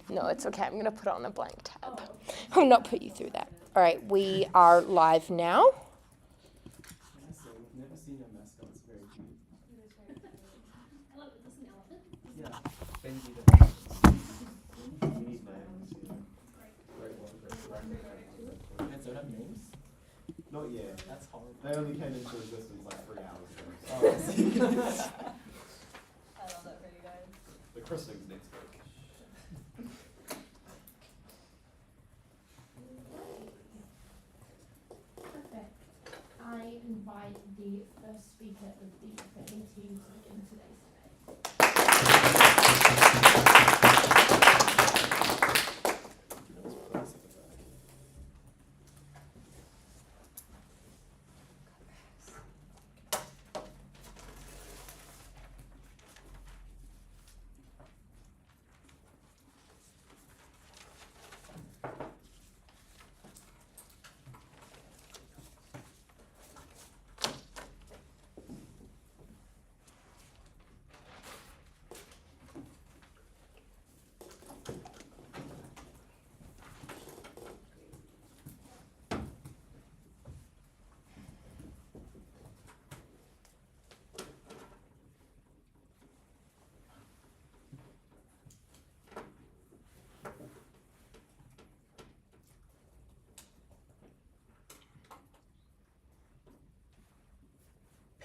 No, it's okay. I'm going to put it on a blank tab. I'll not put you through that. All right, we are live now. So we've never seen your mascot. It's very cute. Hello, is this an elephant? Yeah. Benji the We need names. Great one. Pets don't have names? Not yet. That's horrible. They only came into existence like 3 hours ago. Oh, I see. I love that for you guys. The christening's next week. Perfect. I invite the first speaker of the presenting team to begin today's debate.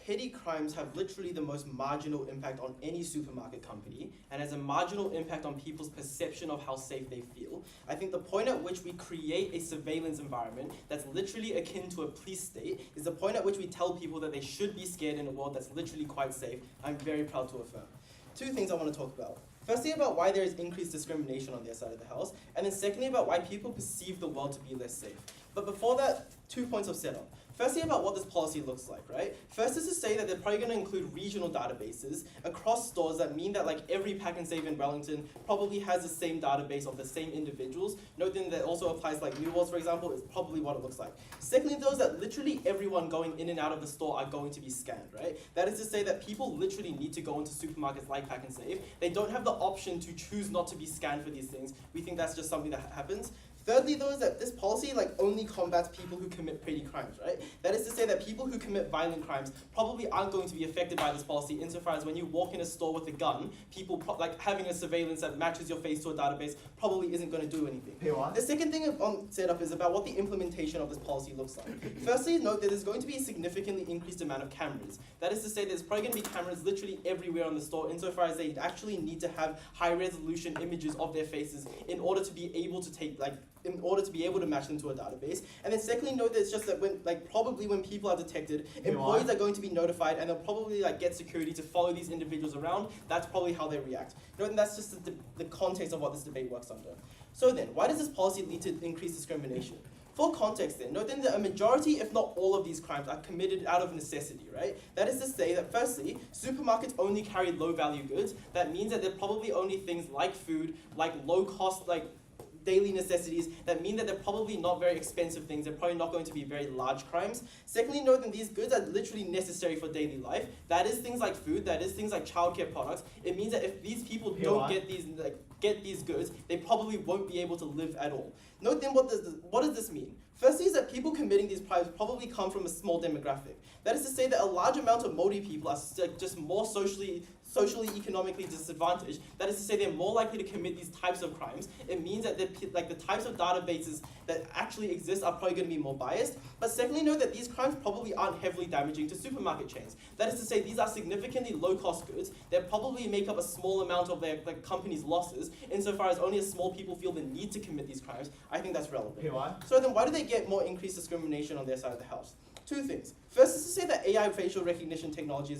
Petty crimes have literally the most marginal impact on any supermarket company and has a marginal impact on people's perception of how safe they feel. I think the point at which we create a surveillance environment that's literally akin to a police state is the point at which we tell people that they should be scared in a world that's literally quite safe. I'm very proud to affirm. 2 things I want to talk about. Firstly, about why there is increased discrimination on their side of the house, and then secondly, about why people perceive the world to be less safe. But before that, 2 points of setup. Firstly, about what this policy looks like, right? First is to say that they're probably going to include regional databases across stores that mean that like every PAK'nSAVE in Wellington probably has the same database of the same individuals. Note then that also applies like New Worlds, for example, is probably what it looks like. Secondly, those that literally everyone going in and out of the store are going to be scanned, right? That is to say that people literally need to go into supermarkets like PAK'nSAVE. They don't have the option to choose not to be scanned for these things. We think that's just something that happens. Thirdly, though, is that this policy only combats people who commit petty crimes, right? That is to say that people who commit violent crimes probably aren't going to be affected by this policy insofar as when you walk in a store with a gun, people having a surveillance that matches your face to a database probably isn't going to do anything. The second thing on setup is about what the implementation of this policy looks like. Firstly, note that there's going to be a significantly increased amount of cameras. That is to say there's probably going to be cameras literally everywhere on the store insofar as they actually need to have high resolution images of their faces in order to be able to in order to be able to match them to a database. And then secondly, note that it's just that probably when people are detected, employees are going to be notified and they'll probably get security to follow these individuals around. That's probably how they react. Note that that's just the context of what this debate works under. So then, why does this policy lead to increased discrimination? For context then, note then that a majority, if not all of these crimes are committed out of necessity, right? That is to say that firstly, supermarkets only carry low value goods. That means that they're probably only things like food, like low cost, daily necessities that mean that they're probably not very expensive things. They're probably not going to be very large crimes. Secondly, note that these goods are literally necessary for daily life. That is things like food, that is things like childcare products. It means that if these people don't get these goods, they probably won't be able to live at all. Note then what does this mean? Firstly is that people committing these crimes probably come from a small demographic. That is to say that a large amount of Māori people are just more socially, economically disadvantaged. That is to say they're more likely to commit these types of crimes. It means that the types of databases that actually exist are probably going to be more biased. But secondly, note that these crimes probably aren't heavily damaging to supermarket chains. That is to say these are significantly low-cost goods that probably make up a small amount of their company's losses insofar as only a small people feel the need to commit these crimes. I think that's relevant. So then why do they get more increased discrimination on their side of the house? 2 things. First is to say that AI facial recognition technology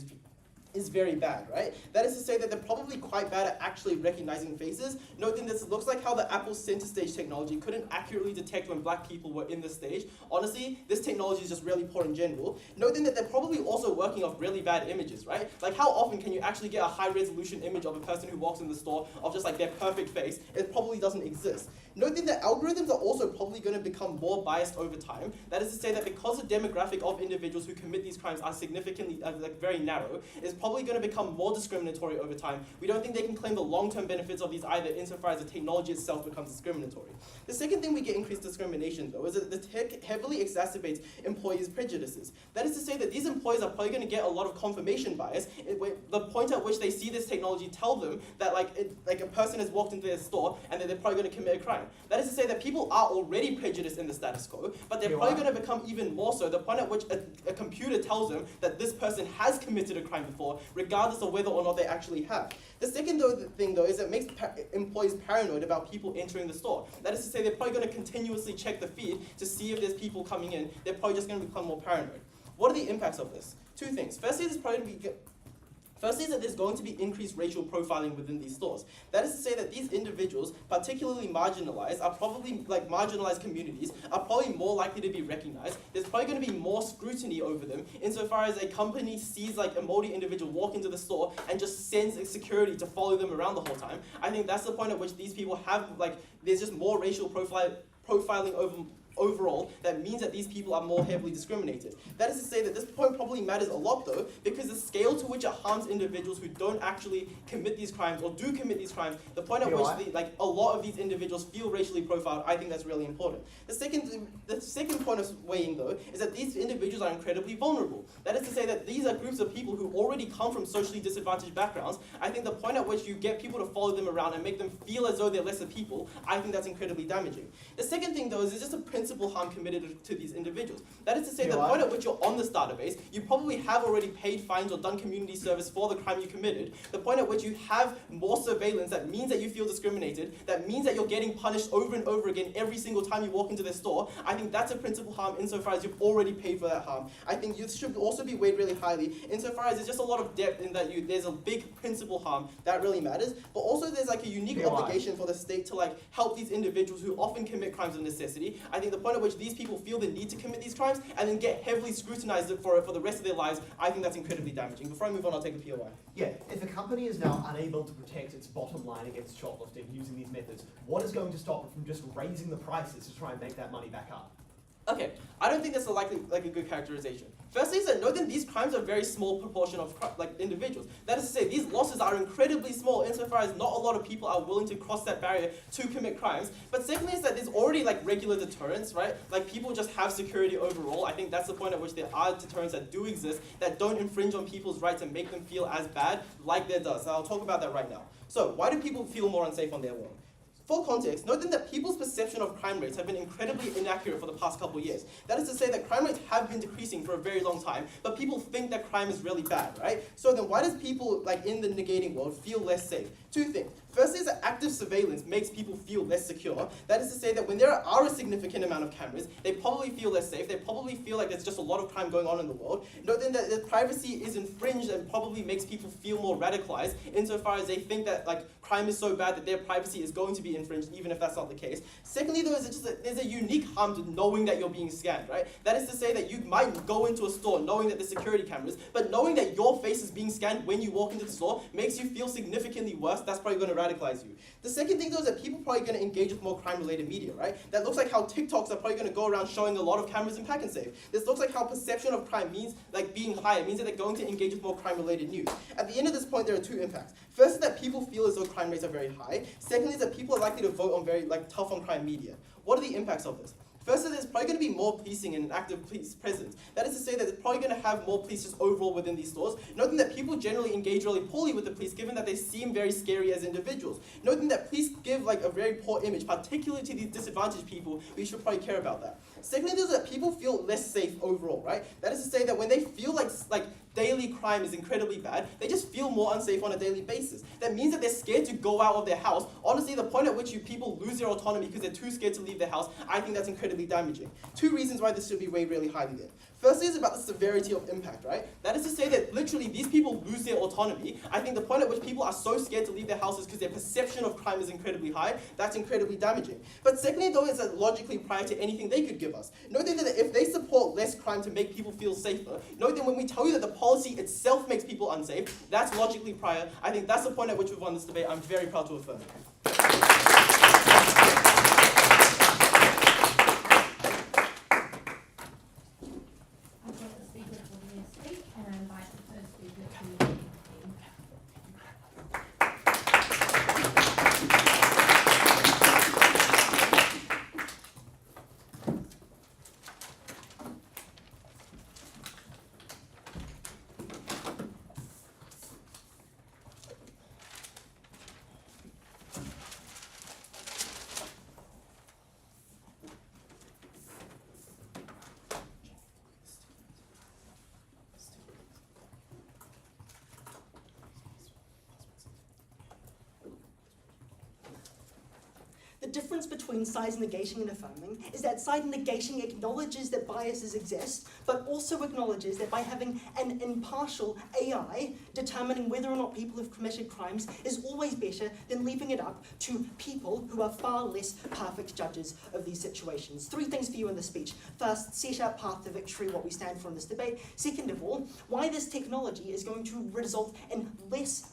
is very bad, right? That is to say that they're probably quite bad at actually recognizing faces. Noting this looks like how the Apple center stage technology couldn't accurately detect when black people were in the stage. Honestly, this technology is just really poor in general. Noting that they're probably also working off really bad images, right? How often can you actually get a high resolution image of a person who walks in the store of just their perfect face? It probably doesn't exist. Noting that algorithms are also probably going to become more biased over time. That is to say that because the demographic of individuals who commit these crimes are significantly, very narrow, it's probably going to become more discriminatory over time. We don't think they can claim the long-term benefits of these either, insofar as the technology itself becomes discriminatory. The second thing we get increased discrimination, though, is that the tech heavily exacerbates employees' prejudices. That is to say that these employees are probably going to get a lot of confirmation bias. The point at which they see this technology tell them that like a person has walked into their store and that they're probably going to commit a crime. That is to say that people are already prejudiced in the status quo, but they're probably going to become even more so, the point at which a computer tells them that this person has committed a crime before, regardless of whether or not they actually have. The second thing, though, is it makes employees paranoid about people entering the store. That is to say, they're probably going to continuously check the feed to see if there's people coming in. They're probably just going to become more paranoid. What are the impacts of this? Two things. Firstly, is that there's going to be increased racial profiling within these stores. That is to say that these individuals, particularly marginalized, are probably, like marginalized communities, are probably more likely to be recognized. There's probably going to be more scrutiny over them, insofar as a company sees like a Māori individual walk into the store and just sends security to follow them around the whole time. I think that's the point at which these people have, like, there's just more racial profiling overall, that means that these people are more heavily discriminated. That is to say that this point probably matters a lot, though, because the scale to which it harms individuals who don't actually commit these crimes or do commit these crimes, the point at which a lot of these individuals feel racially profiled, I think that's really important. The second point of weighing, though, is that these individuals are incredibly vulnerable. That is to say that these are groups of people who already come from socially disadvantaged backgrounds. I think the point at which you get people to follow them around and make them feel as though they're lesser people, I think that's incredibly damaging. The second thing, though, is it's just a principal harm committed to these individuals. That is to say, the point at which you're on this database, you probably have already paid fines or done community service for the crime you committed. The point at which you have more surveillance, that means that you feel discriminated, that means that you're getting punished over and over again every single time you walk into their store. I think that's a principal harm insofar as you've already paid for that harm. I think youth should also be weighed really highly insofar as there's just a lot of depth in that there's a big principal harm that really matters, but also there's like a unique obligation for the state to like help these individuals who often commit crimes of necessity. I think the point at which these people feel the need to commit these crimes and then get heavily scrutinized for it for the rest of their lives, I think that's incredibly damaging. Before I move on, I'll take a POI. Yeah, if a company is now unable to protect its bottom line against shoplifting using these methods, what is going to stop it from just raising the prices to try and make that money back up? Okay, I don't think that's a good characterization. Firstly, is that note that these crimes are a very small proportion of individuals. That is to say, these losses are incredibly small insofar as not a lot of people are willing to cross that barrier to commit crimes. But secondly, is that there's already like regular deterrents, right? Like people just have security overall. I think that's the point at which there are deterrents that do exist that don't infringe on people's rights and make them feel as bad like there does. So I'll talk about that right now. So why do people feel more unsafe on their own? For context, note then that people's perception of crime rates have been incredibly inaccurate for the past couple of years. That is to say that crime rates have been decreasing for a very long time, but people think that crime is really bad, right? So then why does people, like in the negating world, feel less safe? Two things. Firstly is that active surveillance makes people feel less secure. That is to say that when there are a significant amount of cameras, they probably feel less safe. They probably feel like there's just a lot of crime going on in the world. Note then that their privacy is infringed and probably makes people feel more radicalized insofar as they think that like crime is so bad that their privacy is going to be infringed, even if that's not the case. Secondly, though, there's a unique harm to knowing that you're being scanned, right? That is to say that you might go into a store knowing that there's security cameras, but knowing that your face is being scanned when you walk into the store makes you feel significantly worse. That's probably going to radicalize you. The second thing, though, is that people are probably going to engage with more crime-related media, right? That looks like how TikToks are probably going to go around showing a lot of cameras in PAK'nSAVE. This looks like how perception of crime means, like being higher, it means that they're going to engage with more crime-related news. At the end of this point, there are two impacts. First is that people feel as though crime rates are very high. Secondly is that people are likely to vote on very tough on crime media. What are the impacts of this? First, there's probably going to be more policing and an active police presence. That is to say that they're probably going to have more police just overall within these stores. Noting that people generally engage really poorly with the police, given that they seem very scary as individuals. Noting that police give like a very poor image, particularly to these disadvantaged people. We should probably care about that. Secondly, there's that people feel less safe overall, right? That is to say that when they feel like daily crime is incredibly bad, they just feel more unsafe on a daily basis. That means that they're scared to go out of their house. Honestly, the point at which people lose their autonomy because they're too scared to leave their house, I think that's incredibly damaging. Two reasons why this should be weighed really highly there. Firstly is about the severity of impact, right? That is to say that literally these people lose their autonomy. I think the point at which people are so scared to leave their houses because their perception of crime is incredibly high, that's incredibly damaging. But secondly, though, it's logically prior to anything they could give us. Note then that if they support less crime to make people feel safer, note then when we tell you that the policy itself makes people unsafe, that's logically prior. I think that's the point at which we've won this debate. I'm very proud to affirm. I take the speaker for the speak and I invite the first speaker to The difference between size negation and affirming is that size negation acknowledges that biases exist, but also acknowledges that by having an impartial AI determining whether or not people have committed crimes is always better than leaving it up to people who are far less perfect judges of these situations. 3 things for you in the speech. First, set out path to victory, what we stand for in this debate. Second of all, why this technology is going to result in less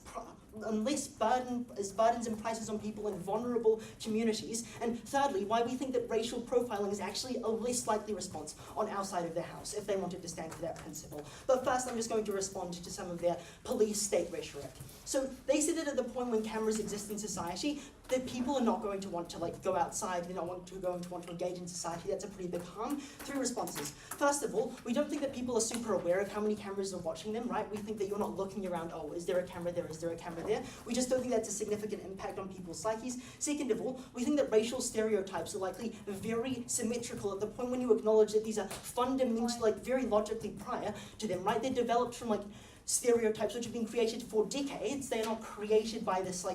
burdens and prices on people in vulnerable communities. And thirdly, why we think that racial profiling is actually a less likely response on our side of the house if they wanted to stand for that principle. But first, I'm just going to respond to some of their police state rhetoric. So they said that at the point when cameras exist in society, that people are not going to want to go outside, they're not going to want to engage in society. That's a pretty big harm. 3 responses. First of all, we don't think that people are super aware of how many cameras are watching them, right? We think that you're not looking around, oh, is there a camera there, is there a camera there? We just don't think that's a significant impact on people's psyches. Second of all, we think that racial stereotypes are likely very symmetrical at the point when you acknowledge that these are fundamentally, very logically prior to them, right? They're developed from stereotypes which have been created for decades. They're not created by this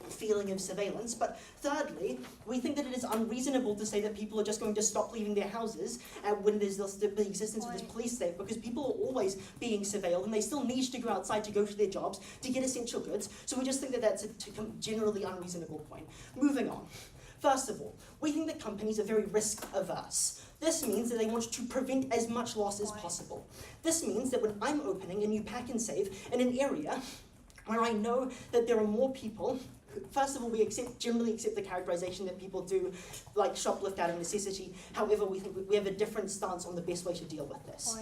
feeling of surveillance. But thirdly, we think that it is unreasonable to say that people are just going to stop leaving their houses when there's the existence of this police state, because people are always being surveilled and they still need to go outside to go to their jobs, to get essential goods. So we just think that that's a generally unreasonable point. Moving on. First of all, we think that companies are very risk averse. This means that they want to prevent as much loss as possible. This means that when I'm opening a new PAK'nSAVE in an area where I know that there are more people, first of all, we generally accept the characterization that people do shoplift out of necessity. However, we think we have a different stance on the best way to deal with this.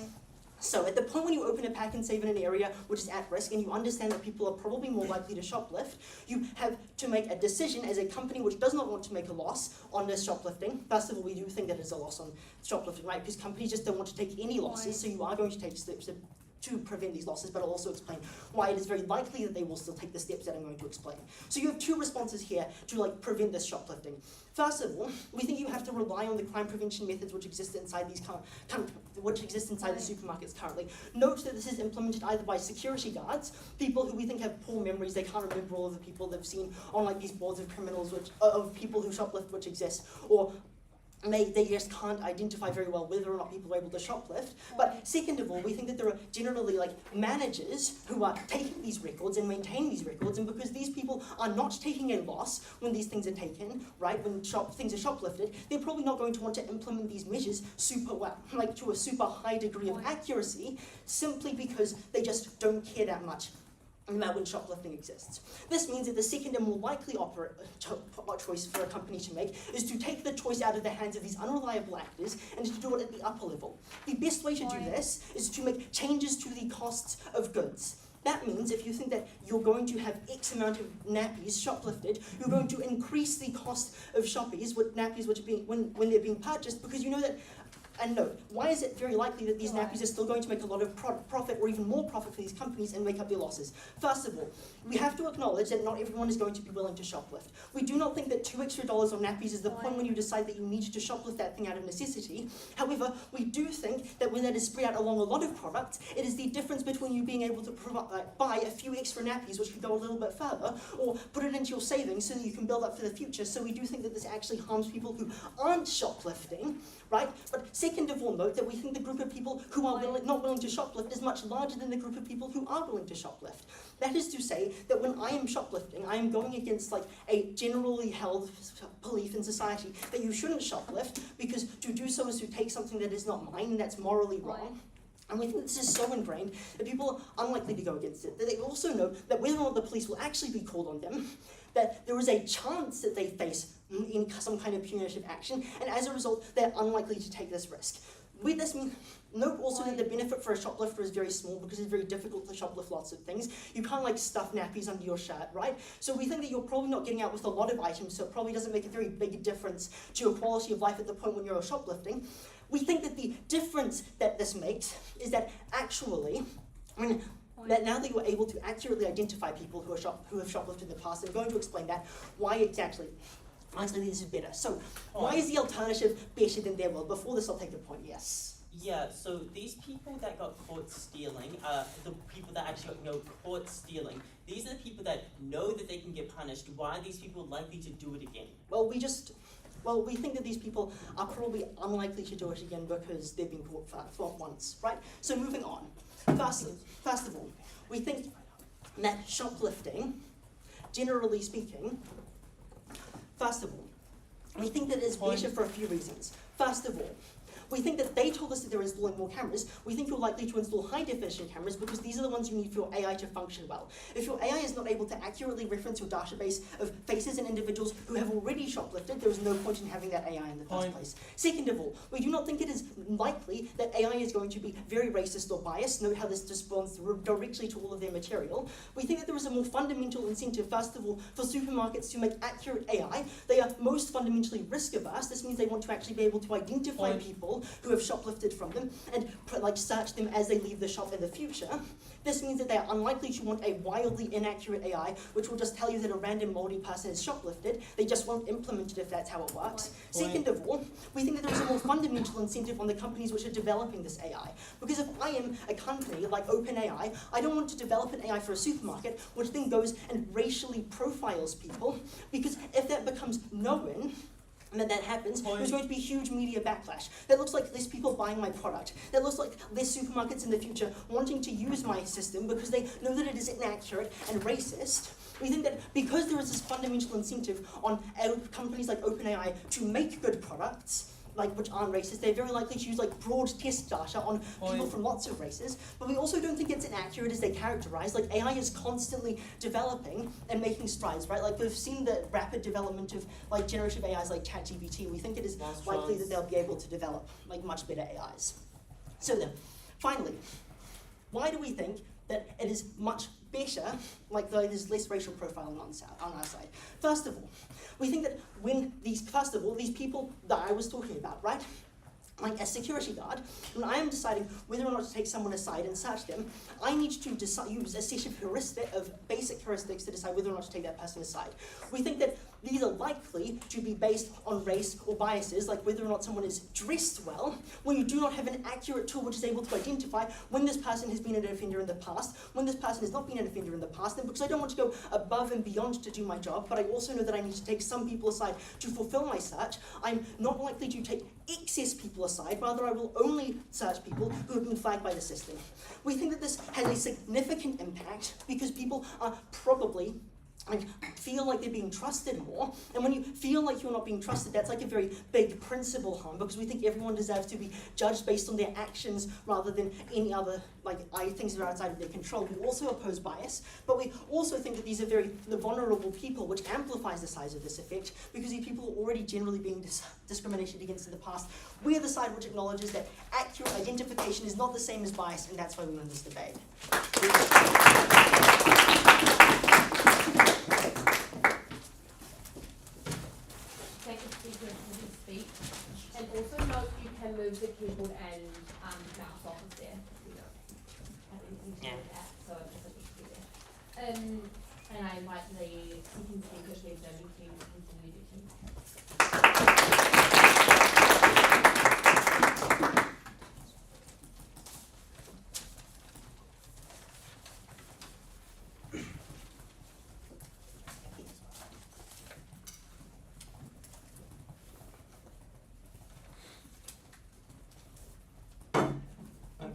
So at the point when you open a PAK'nSAVE in an area which is at risk and you understand that people are probably more likely to shoplift, you have to make a decision as a company which does not want to make a loss on this shoplifting. First of all, we do think that it's a loss on shoplifting, right? Because companies just don't want to take any losses, so you are going to take steps to prevent these losses, but I'll also explain why it is very likely that they will still take the steps that I'm going to explain. So you have 2 responses here to prevent this shoplifting. First of all, we think you have to rely on the crime prevention methods which exist inside these the supermarkets currently. Note that this is implemented either by security guards, people who we think have poor memories, they can't remember all of the people they've seen on these boards of criminals of people who shoplift which exist, or they just can't identify very well whether or not people are able to shoplift. But second of all, we think that there are generally managers who are taking these records and maintaining these records, and because these people are not taking a loss when these things are taken, right, when things are shoplifted, they're probably not going to want to implement these measures super well, to a super high degree of accuracy, simply because they just don't care that much when shoplifting exists. This means that the second and more likely choice for a company to make is to take the choice out of the hands of these unreliable actors and to do it at the upper level. The best way to do this is to make changes to the costs of goods. That means if you think that you're going to have X amount of nappies shoplifted, you're going to increase the cost of nappies when they're being purchased, because you know that. And note, why is it very likely that these nappies are still going to make a lot of profit, or even more profit for these companies, and make up their losses? First of all, we have to acknowledge that not everyone is going to be willing to shoplift. We do not think that $2 extra on nappies is the point when you decide that you need to shoplift that thing out of necessity. However, we do think that when that is spread out along a lot of products, it is the difference between you being able to buy a few extra nappies, which could go a little bit further, or put it into your savings so that you can build up for the future. So we do think that this actually harms people who aren't shoplifting, right? But second of all, note that we think the group of people who are not willing to shoplift is much larger than the group of people who are willing to shoplift. That is to say that when I am shoplifting, I am going against a generally held belief in society that you shouldn't shoplift, because to do so is to take something that is not mine, and that's morally wrong. And we think this is so ingrained that people are unlikely to go against it. That they also know that whether or not the police will actually be called on them, that there is a chance that they face in some kind of punitive action, and as a result, they're unlikely to take this risk. With this, note also that the benefit for a shoplifter is very small, because it's very difficult to shoplift lots of things. You can't stuff nappies under your shirt, right? So we think that you're probably not getting out with a lot of items, so it probably doesn't make a very big difference to your quality of life at the point when you're shoplifting. We think that the difference that this makes is that actually, that now that you're able to accurately identify people who have shoplifted in the past, I'm going to explain that, why exactly this is better. So, why is the alternative better than their world? Before this, I'll take the point, yes. Yeah, so these people that got caught stealing, the people that actually got caught stealing, these are the people that know that they can get punished. Why are these people likely to do it again? Well, we think that these people are probably unlikely to do it again because they've been caught for once, right? So moving on. First of all, we think that shoplifting, generally speaking, first of all, we think that it's better for a few reasons. First of all, we think that they told us that they're installing more cameras. We think you're likely to install high-definition cameras because these are the ones you need for your AI to function well. If your AI is not able to accurately reference your database of faces and individuals who have already shoplifted, there is no point in having that AI in the first place. Second of all, we do not think it is likely that AI is going to be very racist or biased. Note how this responds directly to all of their material. We think that there is a more fundamental incentive, first of all, for supermarkets to make accurate AI. They are most fundamentally risk-averse. This means they want to actually be able to identify people who have shoplifted from them and search them as they leave the shop in the future. This means that they are unlikely to want a wildly inaccurate AI which will just tell you that a random moldy person is shoplifted. They just won't implement it if that's how it works. Second of all, we think that there is a more fundamental incentive on the companies which are developing this AI. Because if I am a company like OpenAI, I don't want to develop an AI for a supermarket which then goes and racially profiles people, because if that becomes known, and that happens, there's going to be huge media backlash. That looks like less people buying my product. That looks like less supermarkets in the future wanting to use my system because they know that it is inaccurate and racist. We think that because there is this fundamental incentive on companies like OpenAI to make good products, which aren't racist, they're very likely to use broad test data on people from lots of races, but we also don't think it's inaccurate as they characterize. AI is constantly developing and making strides, right? We've seen the rapid development of generative AIs like ChatGPT. We think it is likely that they'll be able to develop much better AIs. So then, finally, why do we think that it is much better, there's less racial profiling on our side? First of all, we think that these people that I was talking about, right? Like a security guard, when I am deciding whether or not to take someone aside and search them, I need to use a set of basic heuristics to decide whether or not to take that person aside. We think that these are likely to be based on race or biases, like whether or not someone is dressed well, when you do not have an accurate tool which is able to identify when this person has been an offender in the past, when this person has not been an offender in the past, and because I don't want to go above and beyond to do my job, but I also know that I need to take some people aside to fulfill my search, I'm not likely to take excess people aside, rather I will only search people who have been flagged by the system. We think that this has a significant impact because people are probably feel like they're being trusted more, and when you feel like you're not being trusted, that's a very big principle harm, because we think everyone deserves to be judged based on their actions rather than any other things that are outside of their control. We also oppose bias, but we also think that these are very vulnerable people, which amplifies the size of this effect, because these people are already generally being discriminated against in the past. We are the side which acknowledges that accurate identification is not the same as bias, and that's why we win this debate. Thank the speaker for his speech. And also note you can move the keyboard and mouse off of there if you don't have anything to do with that. So it doesn't need to be there. And I invite the second speaker, please don't be keen to continue to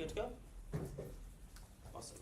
Good to go? Awesome.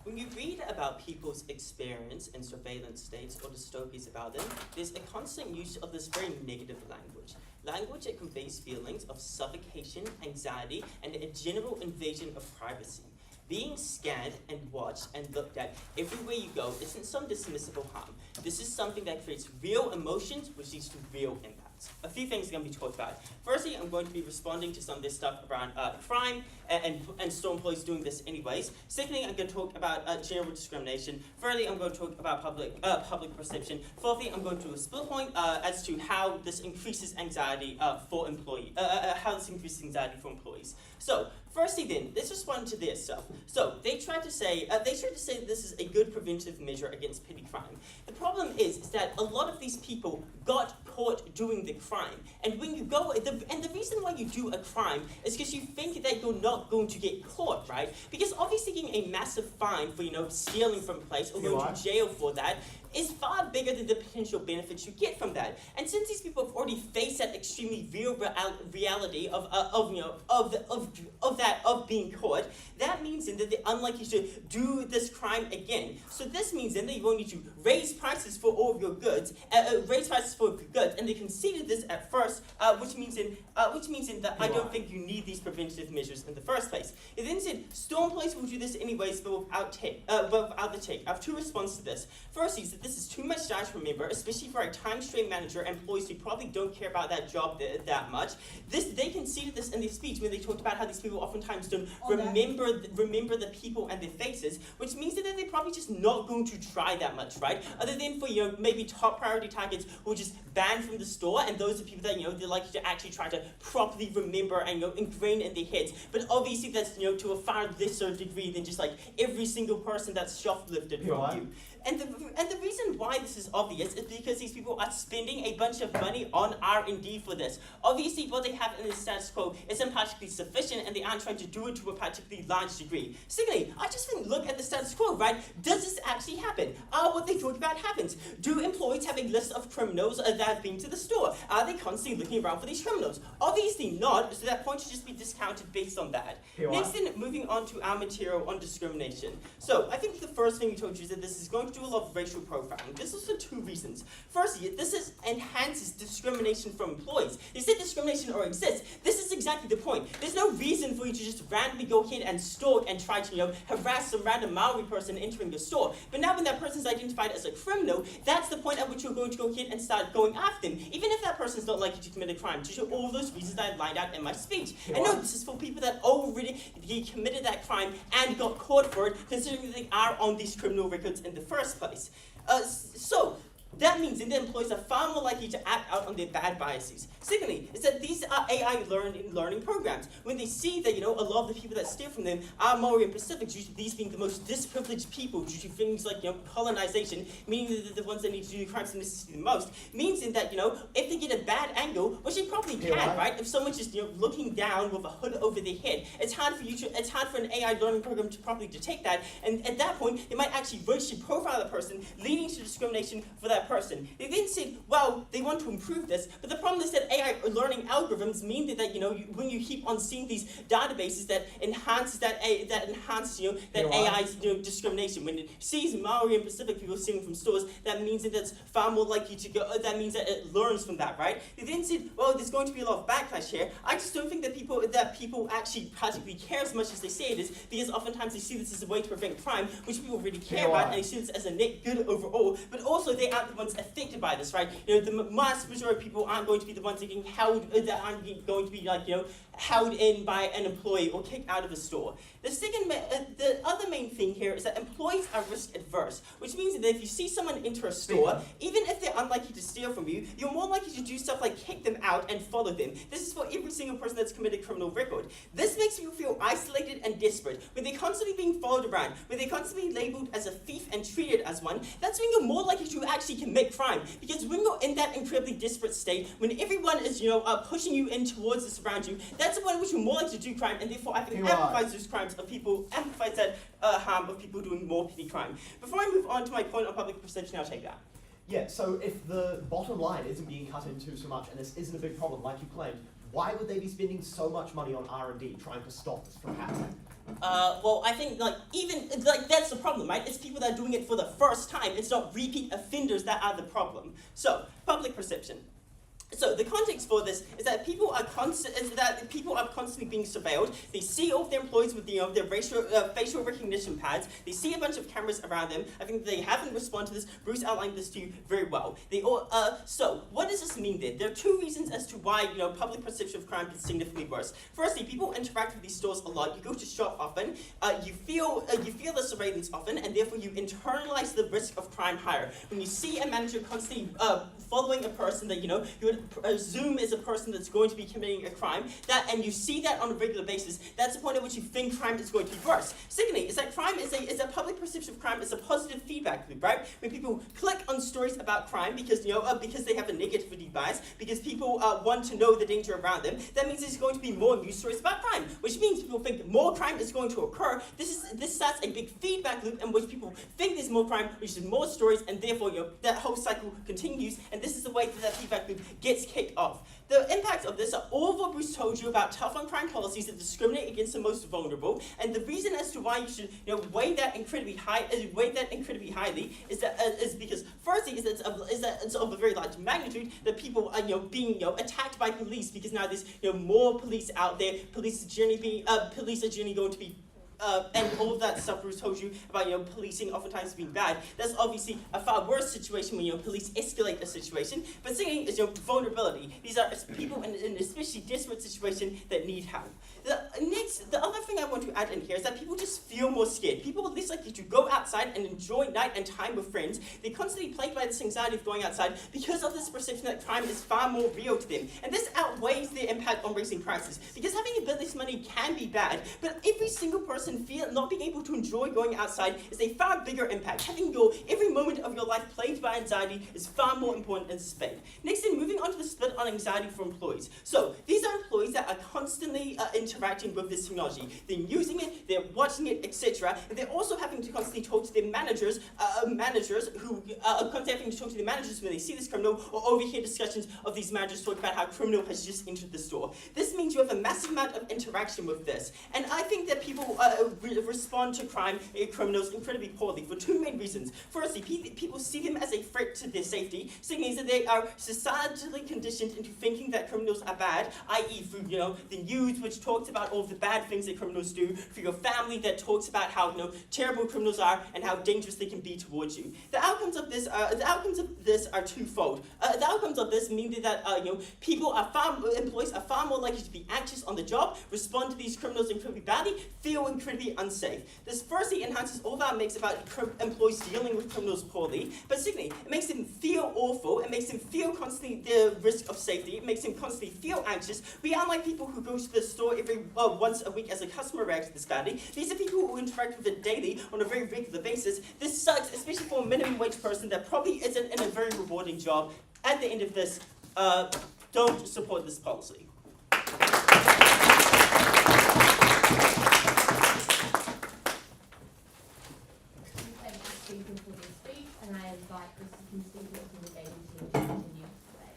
When you read about people's experience in surveillance states or dystopias about them, there's a constant use of this very negative language. Language that conveys feelings of suffocation, anxiety, and a general invasion of privacy. Being scanned and watched and looked at everywhere you go isn't some dismissive harm. This is something that creates real emotions, which leads to real impacts. A few things are going to be talked about. Firstly, I'm going to be responding to some of this stuff around crime and store employees doing this anyways. Secondly, I'm going to talk about general discrimination. Thirdly, I'm going to talk about public perception. Fourthly, I'm going to do a split point as to how this increases anxiety for employees. So, firstly then, let's respond to their stuff. So, they tried to say that this is a good preventive measure against petty crime. The problem is that a lot of these people got caught caught doing the crime. And when you go, and the reason why you do a crime is because you think that you're not going to get caught, right? Because obviously getting a massive fine for, stealing from a place or going to jail for that is far bigger than the potential benefits you get from that. And since these people have already faced that extremely real reality of being caught, that means then that they're unlikely to do this crime again. So this means then that you won't need to raise prices for all of your goods, and they conceded this at first, which means then that I don't think you need these preventative measures in the first place. It then said store employees will do this anyways, but without the take. I have two responses to this. First is that this is too much data to remember, especially for a time-strained manager and employees who probably don't care about that job that much. They conceded this in their speech when they talked about how these people oftentimes don't remember the people and their faces, which means that they're probably just not going to try that much, right? Other than for maybe top priority targets who are just banned from the store, and those are people that they're likely to actually try to properly remember and ingrain in their heads. But obviously that's to a far lesser degree than just like every single person that's shoplifted from you. And the reason why this is obvious is because these people are spending a bunch of money on R&D for this. Obviously, what they have in the status quo isn't particularly sufficient, and they aren't trying to do it to a particularly large degree. Secondly, I just think, look at the status quo, right? Does this actually happen? What they talk about happens. Do employees have a list of criminals that have been to the store? Are they constantly looking around for these criminals? Obviously not, so that point should just be discounted based on that. Next, then, moving on to our material on discrimination. So, I think the first thing we told you is that this is going to do a lot of racial profiling. This is for two reasons. Firstly, this enhances discrimination from employees. They said discrimination already exists. This is exactly the point. There's no reason for you to just randomly go ahead and stalk and try to, harass some random Maori person entering your store. But now when that person is identified as a criminal, that's the point at which you're going to go ahead and start going after them, even if that person is not likely to commit a crime, due to all those reasons that I lined out in my speech. And no, this is for people that already committed that crime and got caught for it, considering that they are on these criminal records in the first place. So that means that the employees are far more likely to act out on their bad biases. Secondly, is that these are AI learning programs. When they see that, a lot of the people that steal from them are Maori and Pacific, due to these being the most disprivileged people, due to things like, colonization, meaning that the ones that need to do crimes and necessity the most, means in that, if they get a bad angle, which they probably can, right? If someone's just, looking down with a hood over their head, it's hard for an AI learning program to properly detect that, and at that point, they might actually racially profile the person, leading to discrimination for that person. They then said, well, they want to improve this, but the problem is that AI learning algorithms mean that when you keep on seeing these databases that enhances AI's discrimination. When it sees Maori and Pacific people stealing from stores, that means that it's far more likely to go. That means that it learns from that, right? They then said, well, there's going to be a lot of backlash here. I just don't think that people actually practically care as much as they say it is, because oftentimes they see this as a way to prevent crime, which people really care about, and they see this as a net good overall. But also, they aren't the ones affected by this, right? The mass majority of people aren't going to be the ones getting held, that aren't going to be held in by an employee or kicked out of a store. The other main thing here is that employees are risk adverse, which means that if you see someone enter a store, even if they're unlikely to steal from you, you're more likely to do stuff like kick them out and follow them. This is for every single person that's committed a criminal record. This makes people feel isolated and desperate. When they're constantly being followed around, when they're constantly labeled as a thief and treated as one, that's when you're more likely to actually commit crime. Because when you're in that incredibly desperate state, when everyone is, pushing you in towards this around you, that's the point in which you're more likely to do crime, and therefore I think amplifies those crimes of people, amplifies that harm of people doing more petty crime. Before I move on to my point on public perception, I'll take that. Yeah, so if the bottom line isn't being cut into so much, and this isn't a big problem like you claimed, why would they be spending so much money on R&D trying to stop this from happening? Well, I think that's the problem, right? It's people that are doing it for the first time. It's not repeat offenders that are the problem. So, public perception. So the context for this is that people are constantly being surveilled. They see all of their employees with their facial recognition pads. They see a bunch of cameras around them. I think they haven't responded to this. Bruce outlined this to you very well. So what does this mean then? There are two reasons as to why public perception of crime is significantly worse. Firstly, people interact with these stores a lot. You go to shop often. You feel the surveillance often, and therefore you internalize the risk of crime higher. When you see a manager constantly following a person that you would assume is a person that's going to be committing a crime, and you see that on a regular basis, that's the point at which you think crime is going to be worse. Secondly, is that crime is a public perception of crime is a positive feedback loop, right? When people click on stories about crime because because they have a negativity bias, because people want to know the danger around them, that means there's going to be more news stories about crime, which means people think more crime is going to occur. This starts a big feedback loop in which people think there's more crime, which is more stories, and therefore that whole cycle continues, and this is the way that feedback loop gets kicked off. The impacts of this are all what Bruce told you about tough on crime policies that discriminate against the most vulnerable, and the reason as to why you should weigh that incredibly highly is because firstly is that it's of a very large magnitude that people are being attacked by police, because now there's more police out there. Police are generally going to be and all of that stuff Bruce told you about policing oftentimes being bad. That's obviously a far worse situation when police escalate a situation. But secondly is vulnerability. These are people in an especially desperate situation that need help. The other thing I want to add in here is that people just feel more scared. People are less likely to go outside and enjoy night and time with friends. They're constantly plagued by this anxiety of going outside because of this perception that crime is far more real to them. And this outweighs their impact on raising prices. Because having a bit less money can be bad, but every single person not being able to enjoy going outside is a far bigger impact. Having every moment of your life plagued by anxiety is far more important than spade. Next, moving on to the split on anxiety for employees. So these are employees that are constantly interacting with this technology. They're using it, they're watching it, etc. And they're also having to constantly talk to their managers who are constantly having to talk to their managers when they see this criminal, or overhear discussions of these managers talk about how a criminal has just entered the store. This means you have a massive amount of interaction with this. And I think that people respond to criminals incredibly poorly for two main reasons. Firstly, people see them as a threat to their safety. Secondly, is that they are societally conditioned into thinking that criminals are bad, i.e. through the news, which talks about all of the bad things that criminals do, for your family that talks about how terrible criminals are and how dangerous they can be towards you. The outcomes of this are twofold. The outcomes of this mean that employees are far more likely to be anxious on the job, respond to these criminals incredibly badly, feel incredibly unsafe. This firstly enhances all of our myths about employees dealing with criminals poorly, but secondly, it makes them feel awful, it makes them feel constantly the risk of safety, it makes them constantly feel anxious. We are like people who go to the store once a week as a customer reacts to this badly. These are people who interact with it daily on a very regular basis. This sucks, especially for a minimum wage person that probably isn't in a very rewarding job. At the end of this, don't support this policy. For this speech, and I invite the speakers from the daily team to continue today.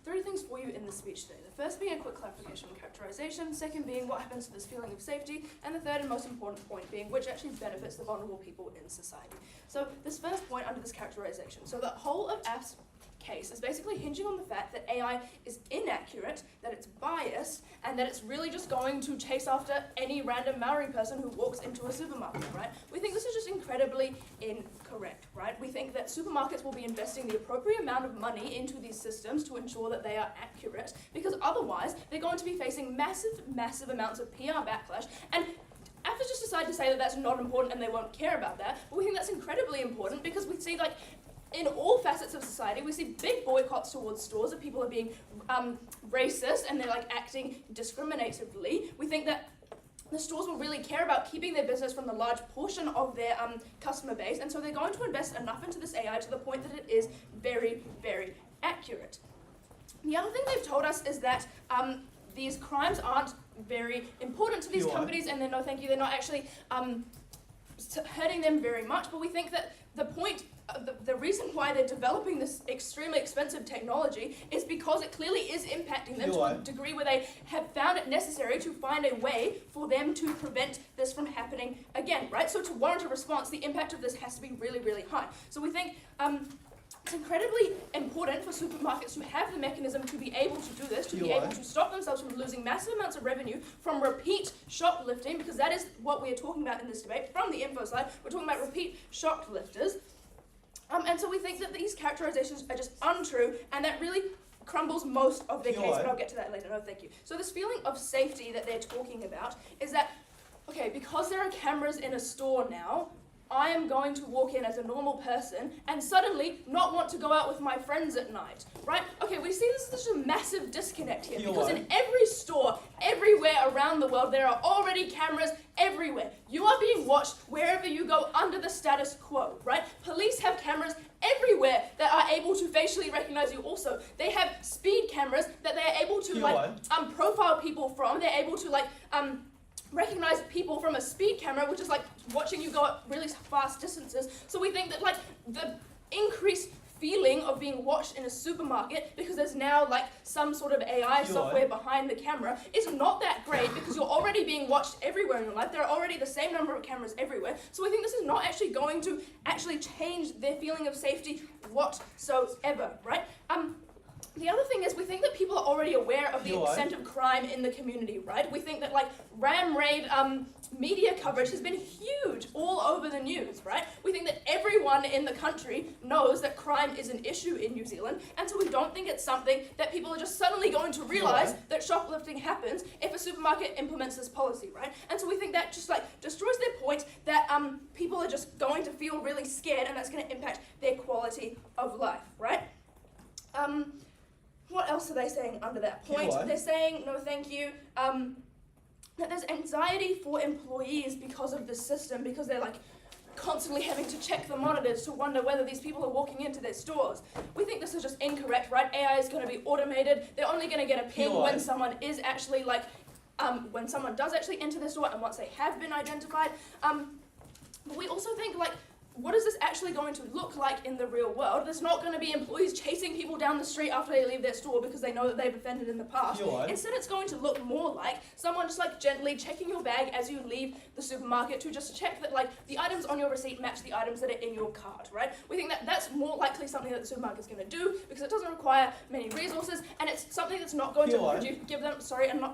Three things for you in the speech today. The first being a quick clarification and characterization, second being what happens to this feeling of safety, and the third and most important point being which actually benefits the vulnerable people in society. So this first point under this characterization. So the whole of F's case is basically hinging on the fact that AI is inaccurate, that it's biased, and that it's really just going to chase after any random Maori person who walks into a supermarket, right? We think this is just incredibly incorrect, right? We think that supermarkets will be investing the appropriate amount of money into these systems to ensure that they are accurate, because otherwise they're going to be facing massive amounts of PR backlash, and AFA's just decided to say that that's not important and they won't care about that, but we think that's incredibly important because we see in all facets of society, we see big boycotts towards stores, that people are being racist and they're acting discriminatively. We think that the stores will really care about keeping their business from the large portion of their customer base, and so they're going to invest enough into this AI to the point that it is very, very accurate. The other thing they've told us is that these crimes aren't very important to these companies, and they're not actually hurting them very much, but we think that the reason why they're developing this extremely expensive technology is because it clearly is impacting them to a degree where they have found it necessary to find a way for them to prevent this from happening again, right? So to warrant a response, the impact of this has to be really, really high. So we think it's incredibly important for supermarkets to have the mechanism to be able to do this, to be You're able right. to stop themselves from losing massive amounts of revenue from repeat shoplifting, because that is what we are talking about in this debate. From the info slide, we're talking about repeat shoplifters. And so we think that these characterizations are just untrue, and that really crumbles most of their You're case, right. but I'll get to that later. No, thank you. So this feeling of safety that they're talking about is that, okay, because there are cameras in a store now, I am going to walk in as a normal person and suddenly not want to go out with my friends at night, right? Okay, we see this is such a massive disconnect here, You're because right. in every store, everywhere around the world, there are already cameras everywhere. You are being watched wherever you go under the status quo, right? Police have cameras everywhere that are able to facially recognize you also. They have speed cameras that they are able to You're right. profile people from. They're able to recognize people from a speed camera, which is like watching you go at really fast distances. So we think that like the increased feeling of being watched in a supermarket, because there's now like some sort of AI software behind the camera, is not that great, because you're already being watched everywhere in your life. There are already the same number of cameras everywhere. So we think this is not actually going to actually change their feeling of safety whatsoever, right? The other thing is we think that people are already aware of the You're right. extent of crime in the community, right? We think that like ram raid media coverage has been huge all over the news, right? We think that everyone in the country knows that crime is an issue in New Zealand, and so we don't think it's something that people are just suddenly going to realize that shoplifting happens if a supermarket implements this policy, right? And so we think that just like destroys their point that people are just going to feel really scared, and that's going to impact their quality of life, right? What else are they saying under that point? You're right. They're saying, no thank you, that there's anxiety for employees because of the system, because they're like constantly having to check the monitors to wonder whether these people are walking into their stores. We think this is just incorrect, right? AI is going to be automated. They're only going to get a ping You're when right. someone is actually like, when someone does actually enter the store and once they have been identified. But we also think like, what is this actually going to look like in the real world? There's not going to be employees chasing people down the street after they leave their store because they know that they've offended in the past. You're right. Instead, it's going to look more like someone just like gently checking your bag as you leave the supermarket to just check that like the items on your receipt match the items that are in your cart, right? We think that that's more likely something that the supermarket's going to do because it doesn't require many resources, and it's something that's not going You're to right. give them,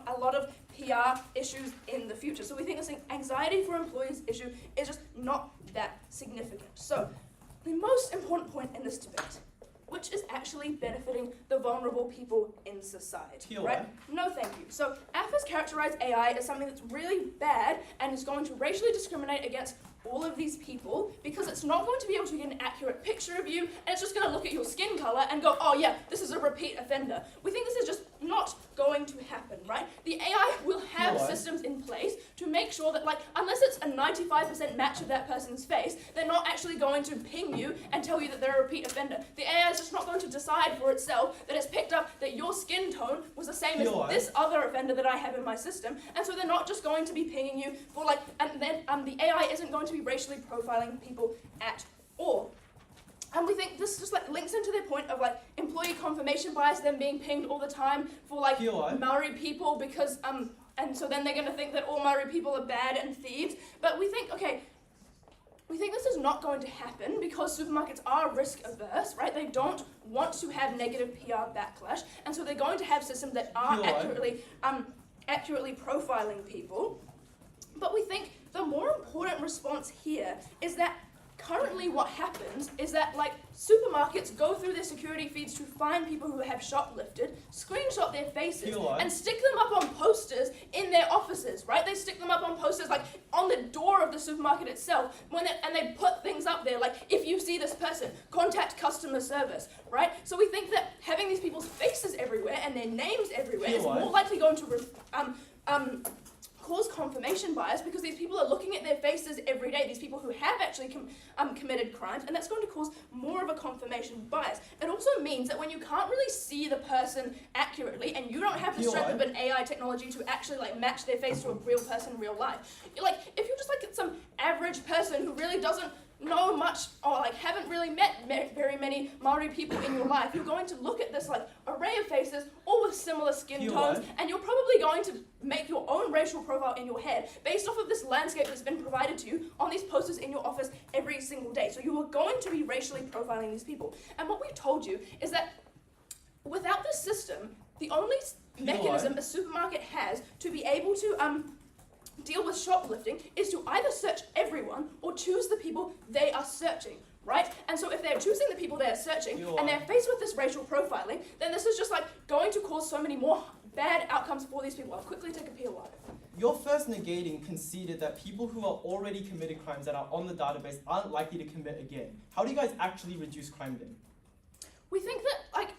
a lot of PR issues in the future. So we think this anxiety for employees issue is just not that significant. So the most important point in this debate, which is actually benefiting the vulnerable people in society, You're right? right. No thank you. So AF has characterized AI as something that's really bad and is going to racially discriminate against all of these people because it's not going to be able to get an accurate picture of you, and it's just going to look at your skin color and go, oh yeah, this is a repeat offender. We think this is just not going to happen, right? The AI will have You're right. systems in place to make sure that, like, unless it's a 95% match of that person's face, they're not actually going to ping you and tell you that they're a repeat offender. The AI is just not going to decide for itself that it's picked up that your skin tone was the same as You're right. this other offender that I have in my system, and so they're not just going to be pinging you for like, and then the AI isn't going to be racially profiling people at all. And we think this just like links into their point of like employee confirmation bias, them being pinged all the time for like You're right. Maori people because and so then they're going to think that all Maori people are bad and thieves. But we think, okay, we think this is not going to happen because supermarkets are risk averse, right? They don't want to have negative PR backlash, and so they're going to have systems that are You're right. accurately profiling people. But we think the more important response here is that currently what happens is that like supermarkets go through their security feeds to find people who have shoplifted, screenshot their faces, You're right. and stick them up on posters in their offices, right? They stick them up on posters like on the door of the supermarket itself, and they put things up there like, if you see this person, contact customer service, right? So we think that having these people's faces everywhere and their names everywhere You're is right. more likely going to cause confirmation bias because these people are looking at their faces every day, these people who have actually committed crimes, and that's going to cause more of a confirmation bias. It also means that when you can't really see the person accurately and you don't have the You're strength right. of an AI technology to actually like match their face to a real person in real life, you're like, if you're just like some average person who really doesn't know much or like haven't really met very many Maori people in your life, you're going to look at this like array of faces, all with similar skin tones, and you're probably going to make your own racial profile in your head based off of this landscape that's been provided to you on these posters in your office every single day. So you are going to be racially profiling these people. And what we've told you is that without this system, the only mechanism a supermarket has to be able to deal with shoplifting is to either search everyone or choose the people they are searching, right? And so if they're choosing the people they are searching and they're faced with this racial profiling, then this is just like going to cause so many more bad outcomes for these people. I'll quickly take a peel at it. You're first negating conceded that people who are already committed crimes that are on the database aren't likely to commit again. How do you guys actually reduce crime then? We think that, like,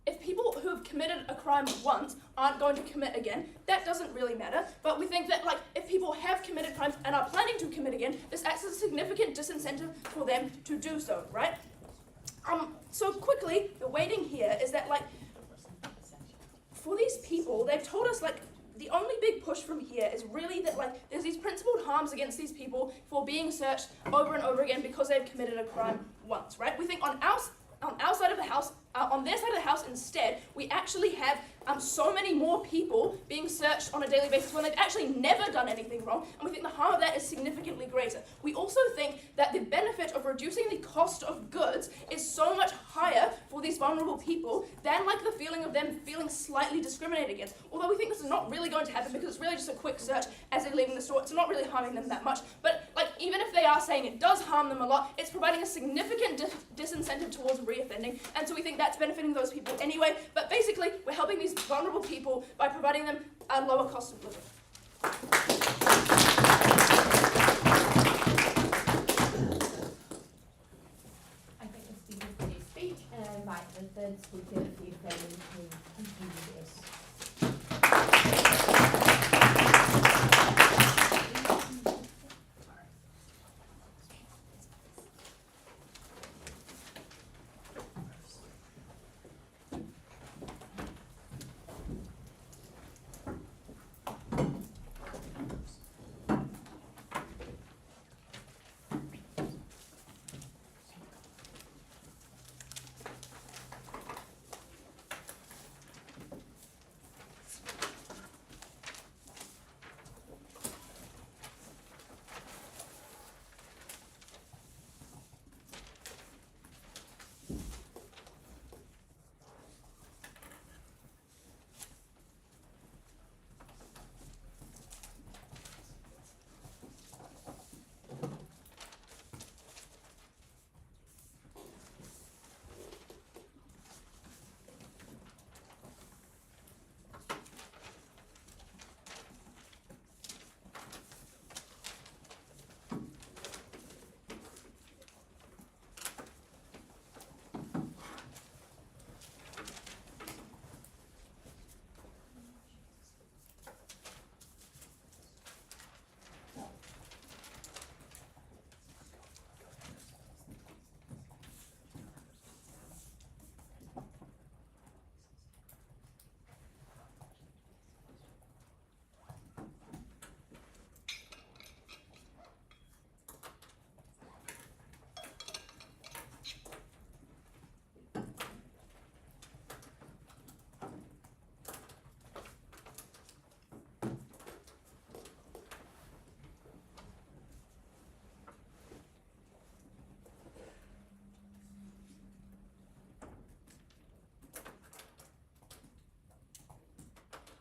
if people who have committed a crime once aren't going to commit again, that doesn't really matter. But we think that, like, if people have committed crimes and are planning to commit again, this acts as a significant disincentive for them to do so, right? So quickly, the weighting here is that, like, for these people, they've told us, like, the only big push from here is really that, like, there's these principled harms against these people for being searched over and over again because they've committed a crime once, right? We think on our side of the house, on their side of the house instead, we actually have so many more people being searched on a daily basis when they've actually never done anything wrong, and we think the harm of that is significantly greater. We also think that the benefit of reducing the cost of goods is so much higher for these vulnerable people than like the feeling of them feeling slightly discriminated against. Although we think this is not really going to happen because it's really just a quick search as they're leaving the store. It's not really harming them that much. But like even if they are saying it does harm them a lot, it's providing a significant disincentive towards reoffending, and so we think that's benefiting those people anyway. But basically, we're helping these vulnerable people by providing them a lower cost of living. I think the speaker for their speech, and I invite the third speaker, the Affirmative, to continue this.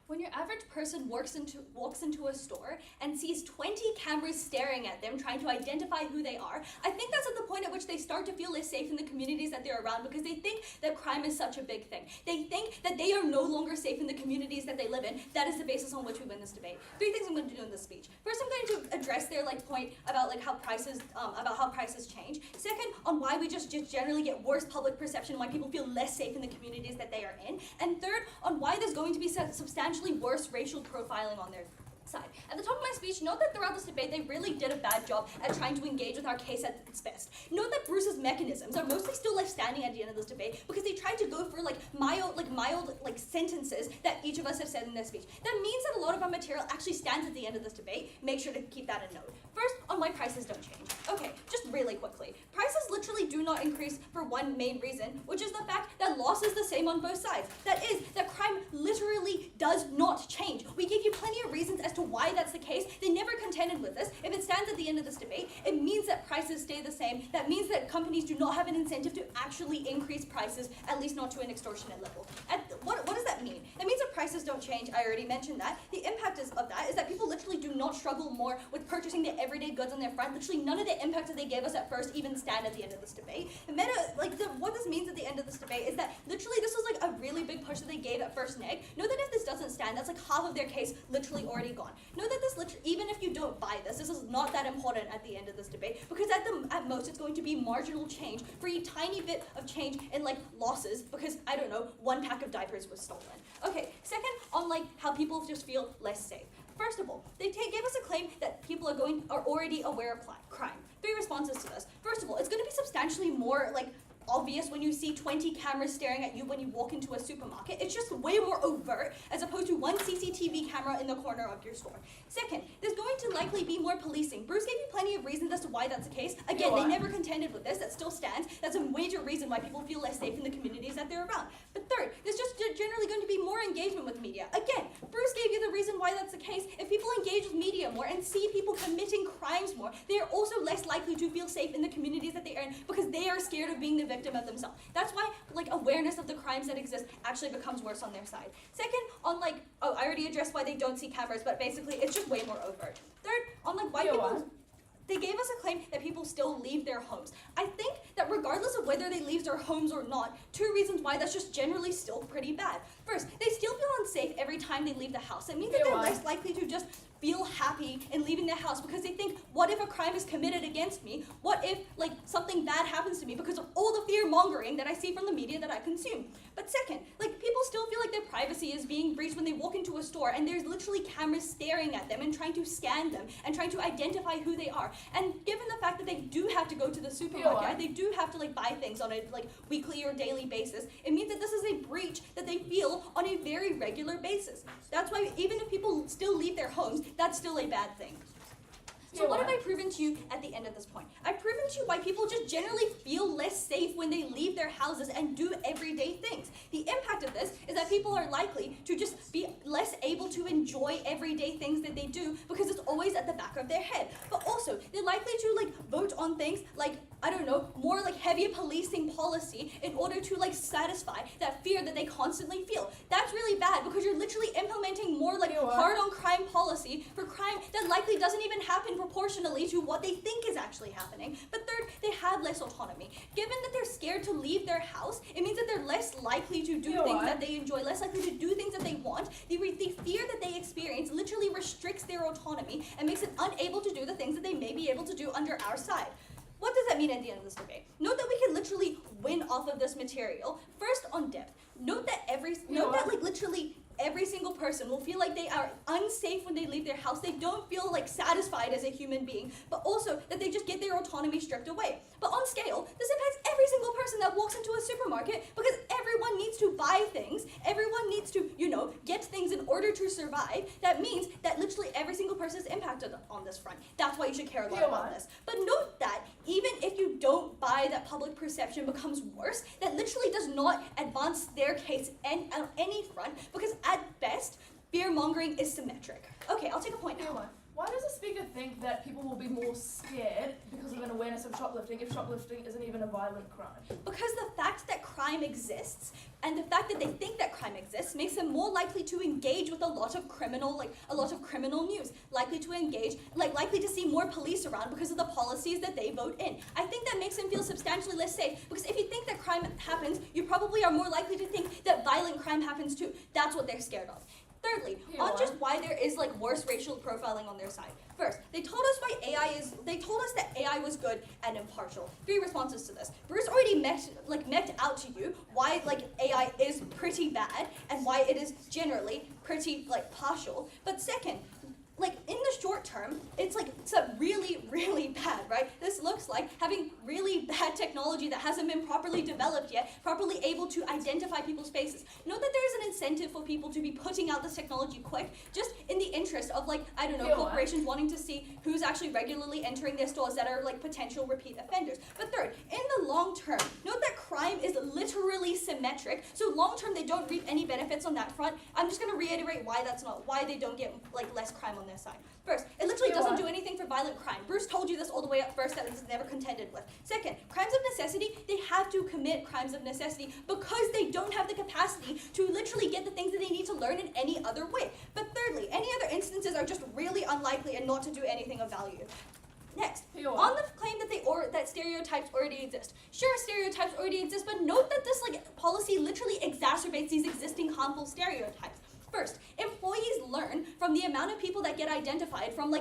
When your average person walks into a store and sees 20 cameras staring at them, trying to identify who they are, I think that's at the point at which they start to feel less safe in the communities that they're around because they think that crime is such a big thing. They think that they are no longer safe in the communities that they live in. That is the basis on which we win this debate. 3 things I'm going to do in this speech. First, I'm going to address their point about how prices change. Second, on why we just generally get worse public perception, why people feel less safe in the communities that they are in. And third, on why there's going to be substantially worse racial profiling on their side. At the top of my speech, note that throughout this debate, they really did a bad job at trying to engage with our case at its best. Note that Bruce's mechanisms are mostly still left standing at the end of this debate because they tried to go for mild sentences that each of us have said in their speech. That means that a lot of our material actually stands at the end of this debate. Make sure to keep that in note. First, on why prices don't change. Okay, just really quickly. Prices literally do not increase for one main reason, which is the fact that loss is the same on both sides. That is, that crime literally does not change. We gave you plenty of reasons as to why that's the case. They never contended with this. If it stands at the end of this debate, it means that prices stay the same. That means that companies do not have an incentive to actually increase prices, at least not to an extortionate level. What does that mean? That means that prices don't change. I already mentioned that. The impact of that is that people literally do not struggle more with purchasing their everyday goods on their front. Literally none of the impacts that they gave us at first even stand at the end of this debate. What this means at the end of this debate is that literally this was like a really big push that they gave at first neg. Know that if this doesn't stand, that's like half of their case literally already gone. Know that this even if you don't buy this is not that important at the end of this debate, because at most it's going to be marginal change for a tiny bit of change in like losses because, I don't know, one pack of diapers was stolen. Okay, second, on like how people just feel less safe. First of all, they gave us a claim that people are already aware of crime. 3 responses to this. First of all, it's going to be substantially more like obvious when you see 20 cameras staring at you when you walk into a supermarket. It's just way more overt as opposed to one CCTV camera in the corner of your store. Second, there's going to likely be more policing. Bruce gave you plenty of reasons as to why that's the case. Again, they never contended with this. That still stands. That's a major reason why people feel less safe in the communities that they're around. But third, there's just generally going to be more engagement with media. Again, Bruce gave you the reason why that's the case. If people engage with media more and see people committing crimes more, they are also less likely to feel safe in the communities that they are in because they are scared of being the victim of themselves. That's why like awareness of the crimes that exist actually becomes worse on their side. Second, on like, I already addressed why they don't see cameras, but basically it's just way more overt. Third, on like why people, they gave us a claim that people still leave their homes. I think that regardless of whether they leave their homes or not, 2 reasons why that's just generally still pretty bad. First, they still feel unsafe every time they leave the house. It means that they're less likely to just feel happy in leaving their house because they think, what if a crime is committed against me? What if like something bad happens to me because of all the fear mongering that I see from the media that I consume? But second, like people still feel like their privacy is being breached when they walk into a store and there's literally cameras staring at them and trying to scan them and trying to identify who they are. And given the fact that they do have to go to the supermarket and they do have to like buy things on a like weekly or daily basis, it means that this is a breach that they feel on a very regular basis. That's why even if people still leave their homes, that's still a bad thing. So what have I proven to you at the end of this point? I've proven to you why people just generally feel less safe when they leave their houses and do everyday things. The impact of this is that people are likely to just be less able to enjoy everyday things that they do because it's always at the back of their head. But also, they're likely to like vote on things like, I don't know, more like heavy policing policy in order to like satisfy that fear that they constantly feel. That's really bad because you're literally implementing more like hard on crime policy for crime that likely doesn't even happen proportionally to what they think is actually happening. But third, they have less autonomy. Given that they're scared to leave their house, it means that they're less likely to do things that they enjoy, less likely to do things that they want. The fear that they experience literally restricts their autonomy and makes it unable to do the things that they may be able to do under our side. What does that mean at the end of this debate? Note that we can literally win off of this material. First, on depth. Note that like literally every single person will feel like they are unsafe when they leave their house. They don't feel like satisfied as a human being, but also that they just get their autonomy stripped away. But on scale, this impacts every single person that walks into a supermarket because everyone needs to buy things. Everyone needs to, get things in order to survive. That means that literally every single person is impacted on this front. That's why you should care a lot about this. But note that even if you don't buy that public perception becomes worse, that literally does not advance their case on any front because at best, fear-mongering is symmetric. Okay, I'll take a point now. Why does the speaker think that people will be more scared because of an awareness of shoplifting if shoplifting isn't even a violent crime? Because the fact that crime exists and the fact that they think that crime exists makes them more likely to engage with a lot of criminal news, likely to see more police around because of the policies that they vote in. I think that makes them feel substantially less safe because if you think that crime happens, you probably are more likely to think that violent crime happens too. That's what they're scared of. Thirdly, on just why there is worse racial profiling on their side. First, they told us that AI was good and impartial. 3 responses to this. Bruce already met out to you why AI is pretty bad and why it is generally pretty partial. But second, like in the short term, it's a really, really bad, right? This looks like having really bad technology that hasn't been properly developed yet, properly able to identify people's faces. Note that there is an incentive for people to be putting out this technology quick, just in the interest of corporations wanting to see who's actually regularly entering their stores that are potential repeat offenders. But third, in the long term, note that crime is literally symmetric, so long term they don't reap any benefits on that front. I'm just going to reiterate why they don't get less crime on their side. First, it literally doesn't do anything for violent crime. Bruce told you this all the way up first, that it's never contended with. Second, crimes of necessity, they have to commit crimes of necessity because they don't have the capacity to literally get the things that they need to learn in any other way. But thirdly, any other instances are just really unlikely and not to do anything of value. Next, on the claim that stereotypes already exist. Sure, stereotypes already exist, but note that this policy literally exacerbates these existing harmful stereotypes. First, employees learn from the amount of people that get identified from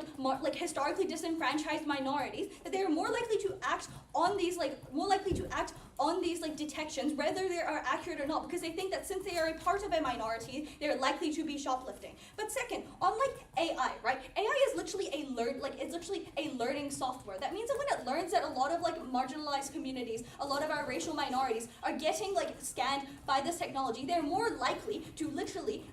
historically disenfranchised minorities that they are more likely to act on these detections, whether they are accurate or not, because they think that since they are a part of a minority, they're likely to be shoplifting. But second, unlike AI, right? AI is literally a learning software. That means that when it learns that a lot of marginalized communities, a lot of our racial minorities are getting scanned by this technology, they're more likely to literally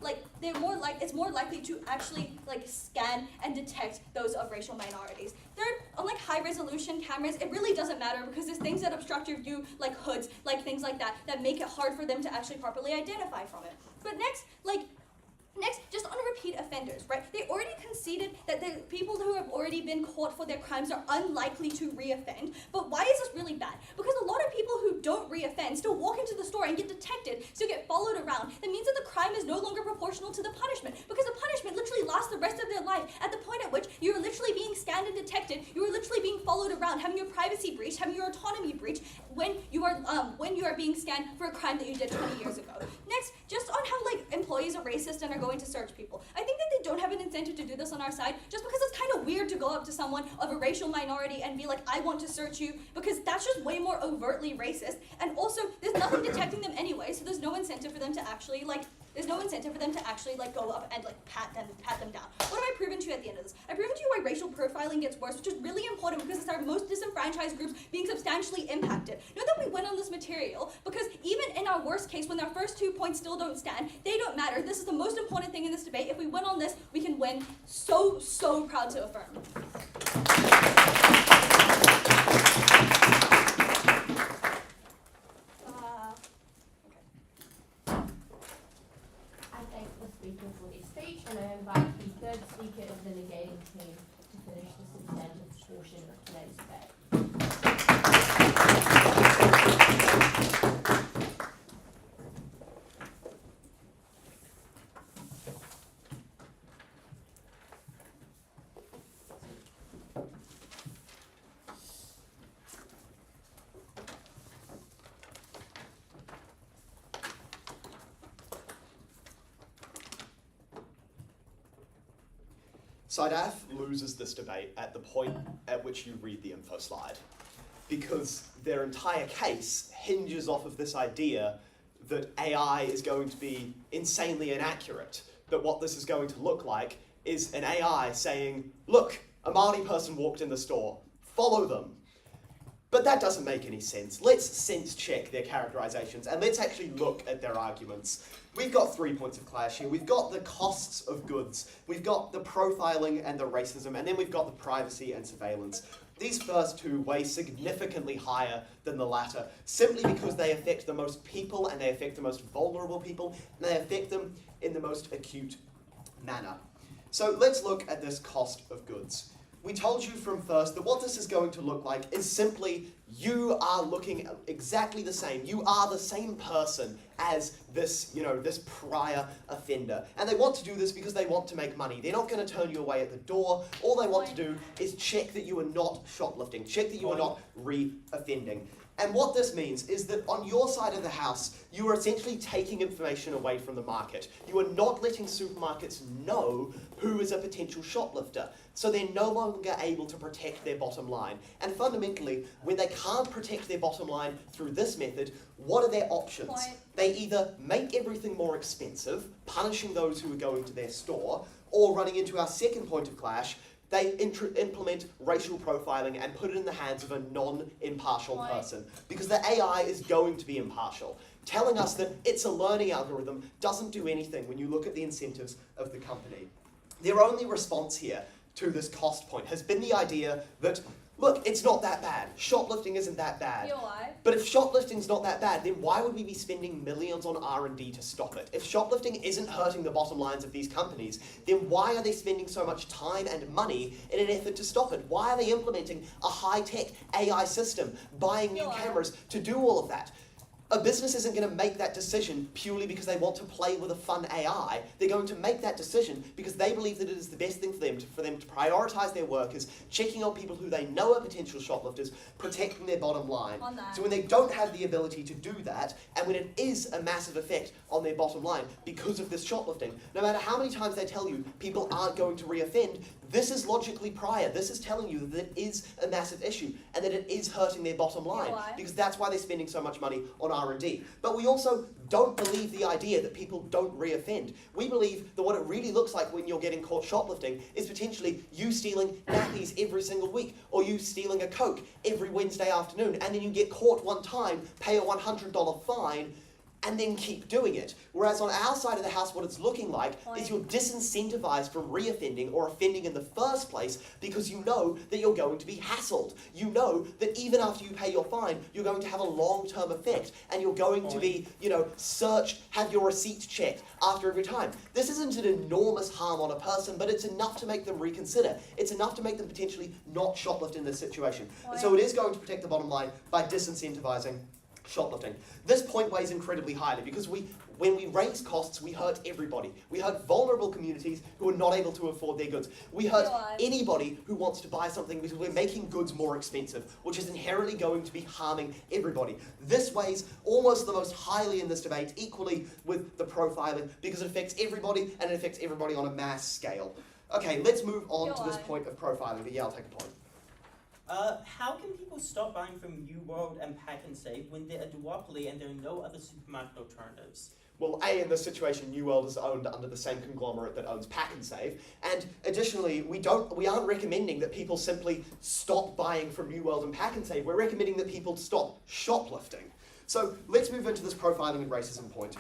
it's more likely to actually scan and detect those of racial minorities. Third, unlike high resolution cameras, it really doesn't matter because there's things that obstruct your view, like hoods, things like that make it hard for them to actually properly identify from it. But next, just on repeat offenders, right? They already conceded that the people who have already been caught for their crimes are unlikely to reoffend. But why is this really bad? Because a lot of people who don't reoffend still walk into the store and get detected, still get followed around. That means that the crime is no longer proportional to the punishment, because the punishment literally lasts the rest of their life, at the point at which you are literally being scanned and detected, you are literally being followed around, having your privacy breached, having your autonomy breached, when you are being scanned for a crime that you did 20 years ago. Next, just on how employees are racist and are going to search people. I think that they don't have an incentive to do this on our side, just because it's kind of weird to go up to someone of a racial minority and be like, I want to search you, because that's just way more overtly racist. And also, there's nothing detecting them anyway, so there's no incentive for them to actually go up and pat them down. What have I proven to you at the end of this? I've proven to you why racial profiling gets worse, which is really important because it's our most disenfranchised groups being substantially impacted. Note that we went on this material because even in our worst case, when our first 2 points still don't stand, they don't matter. This is the most important thing in this debate. If we win on this, we can win. So proud to affirm. I thank the speaker for their speech, and I invite the third speaker of the negating team to finish the substantive portion of today's debate. SciDAF loses this debate at the point at which you read the info slide, because their entire case hinges off of this idea that AI is going to be insanely inaccurate, that what this is going to look like is an AI saying, look, a Māori person walked in the store, follow them. But that doesn't make any sense. Let's sense check their characterizations and let's actually look at their arguments. We've got 3 points of clash here. We've got the costs of goods, we've got the profiling and the racism, and then we've got the privacy and surveillance. These first two weigh significantly higher than the latter, simply because they affect the most people and they affect the most vulnerable people, and they affect them in the most acute manner. So let's look at this cost of goods. We told you from first that what this is going to look like is simply you are looking exactly the same. You are the same person as this, this prior offender. And they want to do this because they want to make money. They're not going to turn you away at the door. All they want to do is check that you are not shoplifting, check that you are not re-offending. And what this means is that on your side of the house, you are essentially taking information away from the market. You are not letting supermarkets know who is a potential shoplifter. So they're no longer able to protect their bottom line. And fundamentally, when they can't protect their bottom line through this method, what are their options? Point. They either make everything more expensive, punishing those who are going to their store, or running into our second point of clash, they implement racial profiling and put it in the hands of a non-impartial Point. person. Because the AI is going to be impartial. Telling us that it's a learning algorithm doesn't do anything when you look at the incentives of the company. Their only response here to this cost point has been the idea that, look, it's not that bad. Shoplifting isn't that bad. You know why? But if shoplifting's not that bad, then why would we be spending millions on R&D to stop it? If shoplifting isn't hurting the bottom lines of these companies, then why are they spending so much time and money in an effort to stop it? Why are they implementing a high-tech AI system, buying new cameras to do all of that? A business isn't going to make that decision purely because they want to play with a fun AI. They're going to make that decision because they believe that it is the best thing for them to prioritize their workers, checking on people who they know are potential shoplifters, protecting their bottom line. On that. So when they don't have the ability to do that, and when it is a massive effect on their bottom line because of this shoplifting, no matter how many times they tell you people aren't going to reoffend, this is logically prior. This is telling you that it is a massive issue and that it is hurting their bottom line why? because that's why they're spending so much money on R&D. But we also don't believe the idea that people don't reoffend. We believe that what it really looks like when you're getting caught shoplifting is potentially you stealing nappies every single week, or you stealing a Coke every Wednesday afternoon, and then you get caught one time, pay a $100 fine, and then keep doing it. Whereas on our side of the house, what it's looking like is you're disincentivized from reoffending or offending in the first place because you know that you're going to be hassled. You know that even after you pay your fine, you're going to have a long-term effect and you're going to be, searched, have your receipts checked after every time. This isn't an enormous harm on a person, but it's enough to make them reconsider. It's enough to make them potentially not shoplift in this situation. And so it is going to protect the bottom line by disincentivizing shoplifting. This point weighs incredibly highly because when we raise costs, we hurt everybody. We hurt vulnerable communities who are not able to afford their goods. We hurt anybody who wants to buy something because we're making goods more expensive, which is inherently going to be harming everybody. This weighs almost the most highly in this debate, equally with the profiling, because it affects everybody and it affects everybody on a mass scale. Okay, let's move on to this point of profiling, but yeah, I'll take a point. How can people stop buying from World and PAK'nSAVE when they're a duopoly and there are no other supermarket alternatives? Well, A, in this situation, New World is owned under the same conglomerate that owns PAK'nSAVE, and additionally, we aren't recommending that people simply stop buying from New World and PAK'nSAVE. We're recommending that people stop shoplifting. So let's move into this profiling and racism point.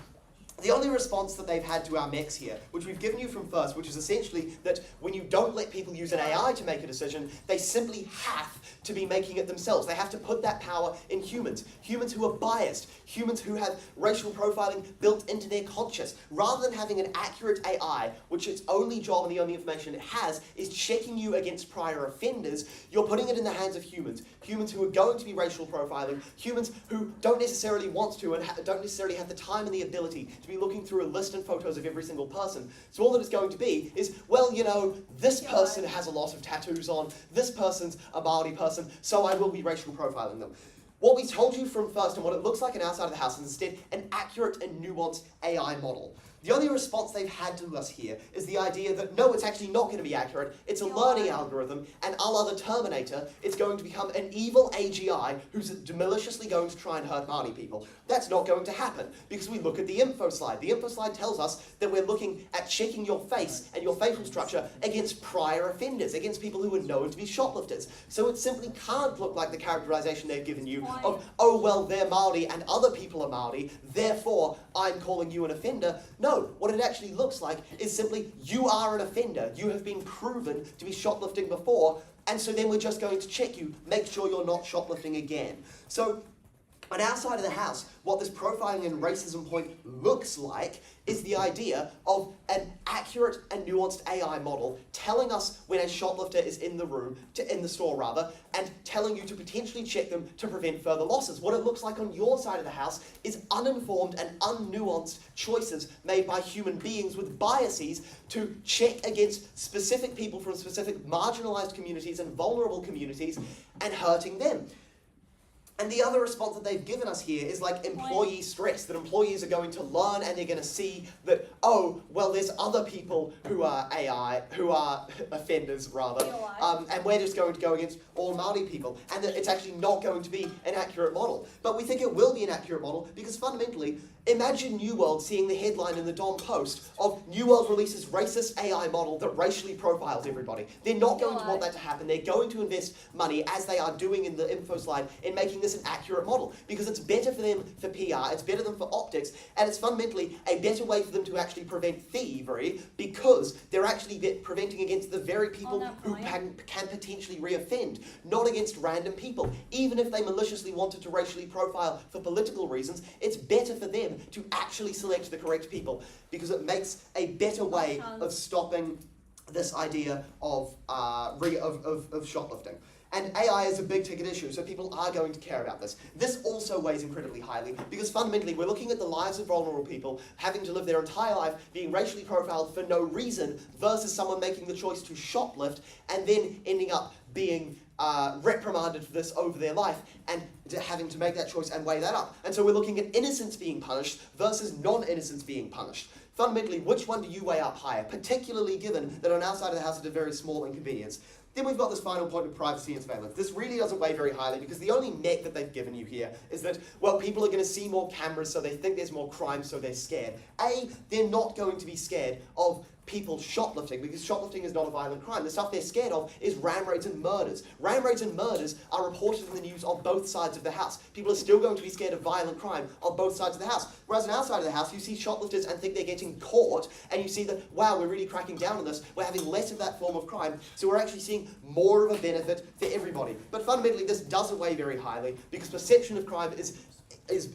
The only response that they've had to our mechs here, which we've given you from first, which is essentially that when you don't let people use an AI to make a decision, they simply have to be making it themselves. They have to put that power in humans. Humans who are biased, humans who have racial profiling built into their conscious. Rather than having an accurate AI, which its only job and the only information it has is checking you against prior offenders, you're putting it in the hands of humans. Humans who are going to be racial profiling, humans who don't necessarily want to and don't necessarily have the time and the ability to be looking through a list and photos of every single person. So all that it's going to be is, well, this person has a lot of tattoos on, this person's a Maori person, so I will be racial profiling them. What we told you from first and what it looks like on our side of the house is instead an accurate and nuanced AI model. The only response they've had to us here is the idea that, no, it's actually not going to be accurate, it's a learning algorithm, and a la the Terminator, it's going to become an evil AGI who's maliciously going to try and hurt Māori people. That's not going to happen, because we look at the info slide. The info slide tells us that we're looking at checking your face and your facial structure against prior offenders, against people who are known to be shoplifters. So it simply can't look like the characterization they've given you of, oh, well, they're Māori and other people are Māori, therefore I'm calling you an offender. No, what it actually looks like is simply you are an offender. You have been proven to be shoplifting before, and so then we're just going to check you, make sure you're not shoplifting again. So on our side of the house, what this profiling and racism point looks like is the idea of an accurate and nuanced AI model telling us when a shoplifter is in the store rather, and telling you to potentially check them to prevent further losses. What it looks like on your side of the house is uninformed and unnuanced choices made by human beings with biases to check against specific people from specific marginalized communities and vulnerable communities and hurting them. And the other response that they've given us here is like employee stress, that employees are going to learn and they're going to see that, oh, well, there's other people who are AI, who are offenders rather, and we're just going to go against all Māori people, and that it's actually not going to be an accurate model. But we think it will be an accurate model because fundamentally, imagine New World seeing the headline in the Dom Post of New World releases racist AI model that racially profiles everybody. They're not going to want that to happen. They're going to invest money, as they are doing in the info slide, in making this an accurate model because it's better for them for PR, it's better than for optics, and it's fundamentally a better way for them to actually prevent thievery because they're actually preventing against the very people who can potentially reoffend, not against random people. Even if they maliciously wanted to racially profile for political reasons, it's better for them to actually select the correct people because it makes a better way of stopping this idea of shoplifting. And AI is a big ticket issue, so people are going to care about this. This also weighs incredibly highly because fundamentally we're looking at the lives of vulnerable people having to live their entire life being racially profiled for no reason versus someone making the choice to shoplift and then ending up being reprimanded for this over their life and having to make that choice and weigh that up. And so we're looking at innocence being punished versus non-innocence being punished. Fundamentally, which one do you weigh up higher, particularly given that on our side of the house it's a very small inconvenience? Then we've got this final point of privacy and surveillance. This really doesn't weigh very highly because the only net that they've given you here is that, well, people are going to see more cameras so they think there's more crime so they're scared. They're not going to be scared of people shoplifting because shoplifting is not a violent crime. The stuff they're scared of is ram raids and murders. Ram raids and murders are reported in the news on both sides of the house. People are still going to be scared of violent crime on both sides of the house. Whereas on our side of the house, you see shoplifters and think they're getting caught, and you see that, wow, we're really cracking down on this. We're having less of that form of crime, so we're actually seeing more of a benefit for everybody. But fundamentally, this doesn't weigh very highly because perception of crime is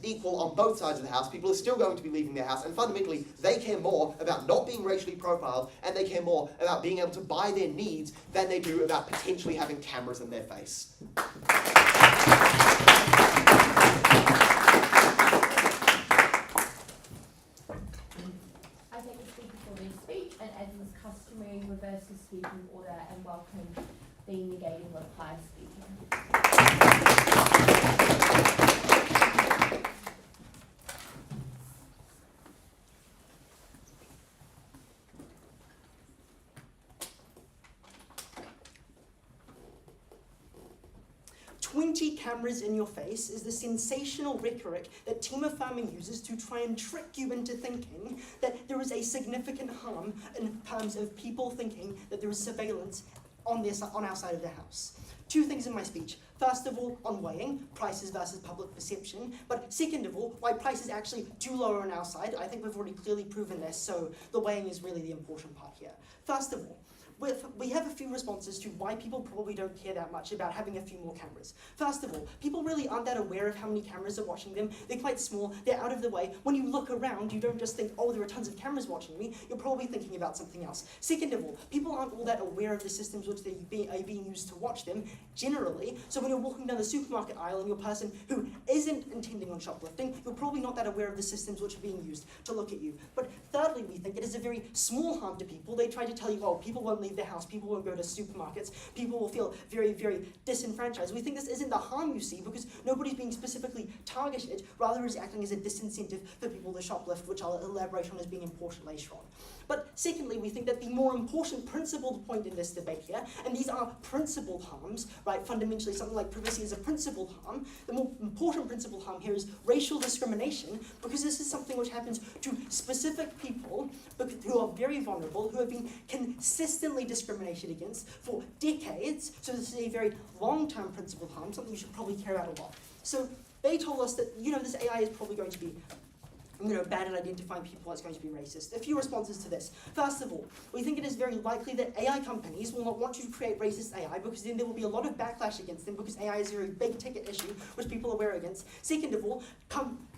equal on both sides of the house. People are still going to be leaving their house, and fundamentally they care more about not being racially profiled and they care more about being able to buy their needs than they do about potentially having cameras in their face. I take the speaker for their speech and as is customary, reverse the speaking order and welcome the negating reply speaker. 20 cameras in your face is the sensational rhetoric that Tima Farming uses to try and trick you into thinking that there is a significant harm in terms of people thinking that there is surveillance on our side of the house. Two things in my speech. First of all, on weighing, prices versus public perception. But second of all, why prices actually do lower on our side. I think we've already clearly proven this, so the weighing is really the important part here. First of all, we have a few responses to why people probably don't care that much about having a few more cameras. First of all, people really aren't that aware of how many cameras are watching them. They're quite small, they're out of the way. When you look around, you don't just think, oh, there are tons of cameras watching me. You're probably thinking about something else. Second of all, people aren't all that aware of the systems which are being used to watch them, generally. So when you're walking down the supermarket aisle and you're a person who isn't intending on shoplifting, you're probably not that aware of the systems which are being used to look at you. But thirdly, we think it is a very small harm to people. They try to tell you, oh, people won't leave their house, people won't go to supermarkets, people will feel very, very disenfranchised. We think this isn't the harm you see because nobody's being specifically targeted, rather is acting as a disincentive for people to shoplift, which I'll elaborate on as being important later on. But secondly, we think that the more important principled point in this debate here, and these are principled harms, right, fundamentally something like privacy is a principled harm, the more important principled harm here is racial discrimination, because this is something which happens to specific people who are very vulnerable, who have been consistently discriminated against for decades, so this is a very long-term principled harm, something you should probably care about a lot. So they told us that, this AI is probably going to be bad at identifying people that's going to be racist. A few responses to this. First of all, we think it is very likely that AI companies will not want to create racist AI because then there will be a lot of backlash against them because AI is a very big ticket issue which people are aware against. Second of all,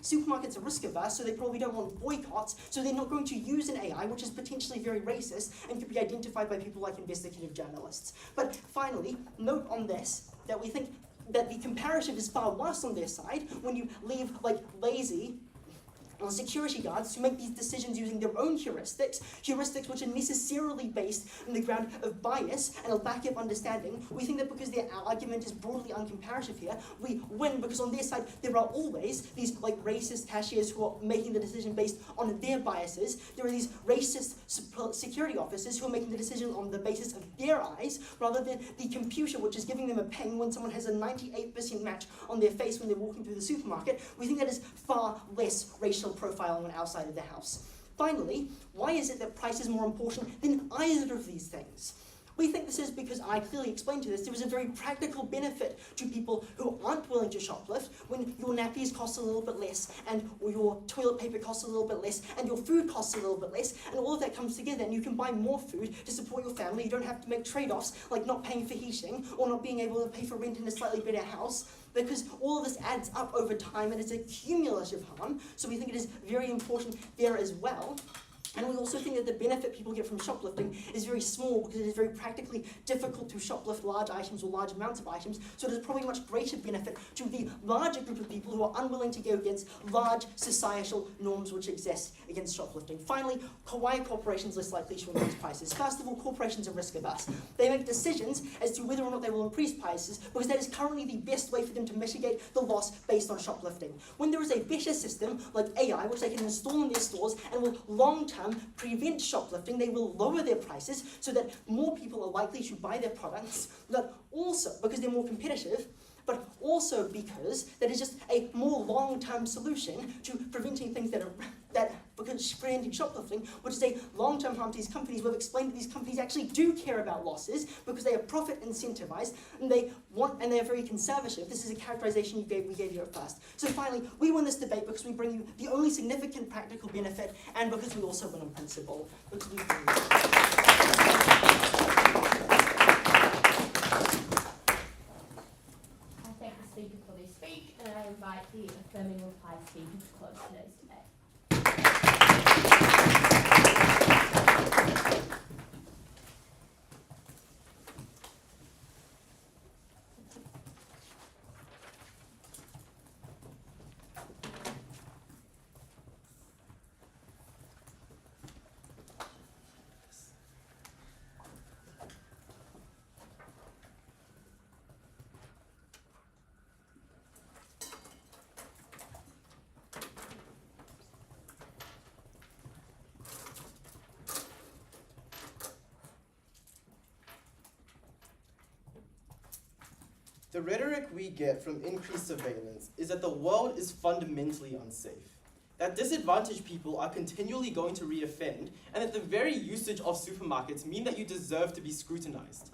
supermarkets are risk averse, so they probably don't want boycotts, so they're not going to use an AI which is potentially very racist and could be identified by people like investigative journalists. But finally, note on this that we think that the comparative is far worse on their side when you leave lazy on security guards to make these decisions using their own heuristics which are necessarily based on the ground of bias and a lack of understanding, we think that because their argument is broadly uncomparative here, we win because on their side there are always these like racist cashiers who are making the decision based on their biases. There are these racist security officers who are making the decision on the basis of their eyes rather than the computer which is giving them a ping when someone has a 98% match on their face when they're walking through the supermarket. We think that is far less racial profiling on our side of the house. Finally, why is it that price is more important than either of these things? We think this is because, and I clearly explained to this, there is a very practical benefit to people who aren't willing to shoplift when your nappies cost a little bit less, and your toilet paper costs a little bit less, and your food costs a little bit less, and all of that comes together and you can buy more food to support your family. You don't have to make trade-offs like not paying for heating or not being able to pay for rent in a slightly better house, because all of this adds up over time and it's a cumulative harm. So we think it is very important there as well. And we also think that the benefit people get from shoplifting is very small because it is very practically difficult to shoplift large items or large amounts of items. So there's probably much greater benefit to the larger group of people who are unwilling to go against large societal norms which exist against shoplifting. Finally, why are corporations less likely to increase prices? First of all, corporations are risk averse. They make decisions as to whether or not they will increase prices because that is currently the best way for them to mitigate the loss based on shoplifting. When there is a better system like AI, which they can install in their stores and will long-term prevent shoplifting, they will lower their prices so that more people are likely to buy their products, but also because they're more competitive, but also because that is just a more long-term solution to preventing things because preventing shoplifting, which is a long-term harm to these companies. We've explained that these companies actually do care about losses because they are profit incentivized and they are very conservative. This is a characterization we gave you at first. So finally, we win this debate because we bring you the only significant practical benefit and because we also win on principle. I thank the speaker for their speech, and I invite the affirming reply speaker to close today's debate. The rhetoric we get from increased surveillance is that the world is fundamentally unsafe, that disadvantaged people are continually going to reoffend, and that the very usage of supermarkets mean that you deserve to be scrutinized.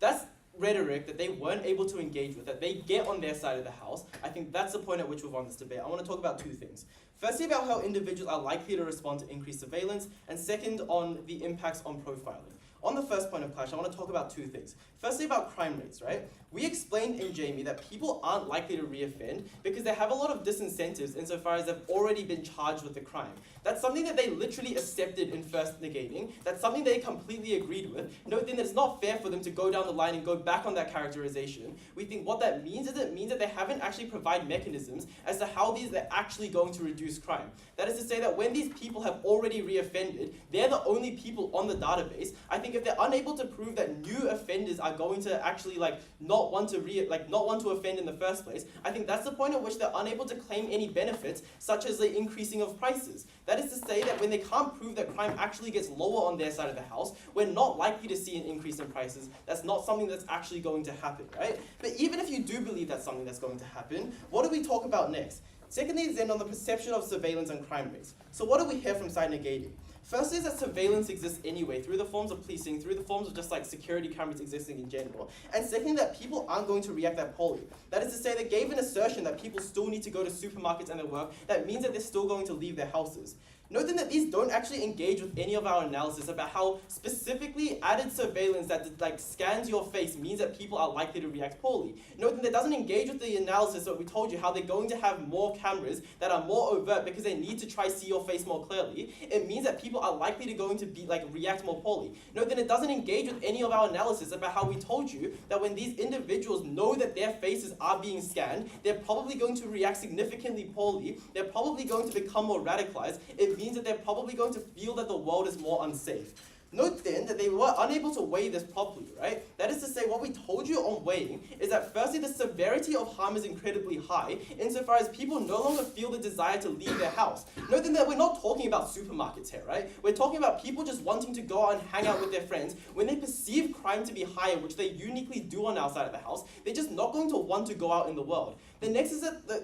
That's rhetoric that they weren't able to engage with, that they get on their side of the house. I think that's the point at which we've won this debate. I want to talk about two things. Firstly, about how individuals are likely to respond to increased surveillance, and second, on the impacts on profiling. On the first point of clash, I want to talk about two things. Firstly, about crime rates, right? We explained in Jamie that people aren't likely to reoffend because they have a lot of disincentives insofar as they've already been charged with the crime. That's something that they literally accepted in first negating. That's something they completely agreed with. Note then that it's not fair for them to go down the line and go back on that characterization. We think what that means is it means that they haven't actually provided mechanisms as to how these are actually going to reduce crime. That is to say that when these people have already reoffended, they're the only people on the database. I think if they're unable to prove that new offenders are going to actually not want to offend in the first place, I think that's the point at which they're unable to claim any benefits, such as the increasing of prices. That is to say that when they can't prove that crime actually gets lower on their side of the house, we're not likely to see an increase in prices. That's not something that's actually going to happen, right? But even if you do believe that's something that's going to happen, what do we talk about next? Secondly is then on the perception of surveillance and crime rates. So what do we hear from side negating? Firstly is that surveillance exists anyway, through the forms of policing, through the forms of just security cameras existing in general. And secondly, that people aren't going to react that poorly. That is to say, they gave an assertion that people still need to go to supermarkets and their work. That means that they're still going to leave their houses. Note then that these don't actually engage with any of our analysis about how specifically added surveillance that scans your face means that people are likely to react poorly. Note then that doesn't engage with the analysis that we told you how they're going to have more cameras that are more overt because they need to try see your face more clearly. It means that people people are likely to going to be react more poorly. No, then it doesn't engage with any of our analysis about how we told you that when these individuals know that their faces are being scanned, they're probably going to react significantly poorly. They're probably going to become more radicalized. It means that they're probably going to feel that the world is more unsafe. Note then that they were unable to weigh this properly, right? That is to say, what we told you on weighing is that firstly, the severity of harm is incredibly high, insofar as people no longer feel the desire to leave their house. Note then that we're not talking about supermarkets here, right? We're talking about people just wanting to go out and hang out with their friends. When they perceive crime to be higher, which they uniquely do on our side of the house, they're just not going to want to go out in the world. The next is that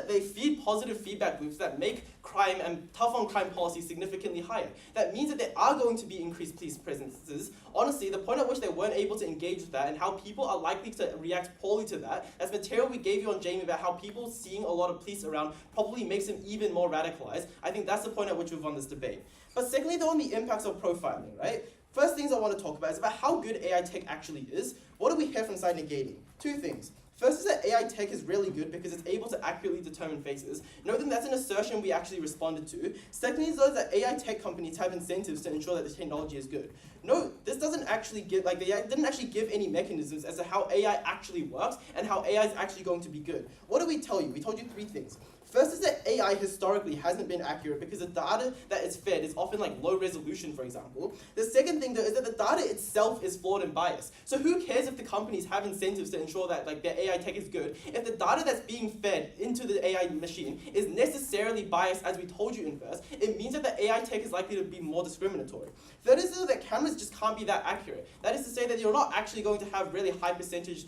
they feed positive feedback loops that make crime and tough on crime policies significantly higher. That means that there are going to be increased police presences. Honestly, the point at which they weren't able to engage with that and how people are likely to react poorly to that, that's material we gave you on Jamie about how people seeing a lot of police around probably makes them even more radicalized. I think that's the point at which we've won this debate. But secondly, though, on the impacts of profiling, right? First things I want to talk about is about how good AI tech actually is. What do we hear from side negating? Two things. First is that AI tech is really good because it's able to accurately determine faces. Note that that's an assertion we actually responded to. Secondly is that AI tech companies have incentives to ensure that the technology is good. No, this doesn't actually give, they didn't actually give any mechanisms as to how AI actually works and how AI is actually going to be good. What did we tell you? We told you three things. First is that AI historically hasn't been accurate because the data that is fed is often low resolution, for example. The second thing though is that the data itself is flawed and biased. So who cares if the companies have incentives to ensure that their AI tech is good if the data that's being fed into the AI machine is necessarily biased as we told you in first? It means that the AI tech is likely to be more discriminatory. Third is that cameras just can't be that accurate. That is to say that you're not actually going to have really high percentage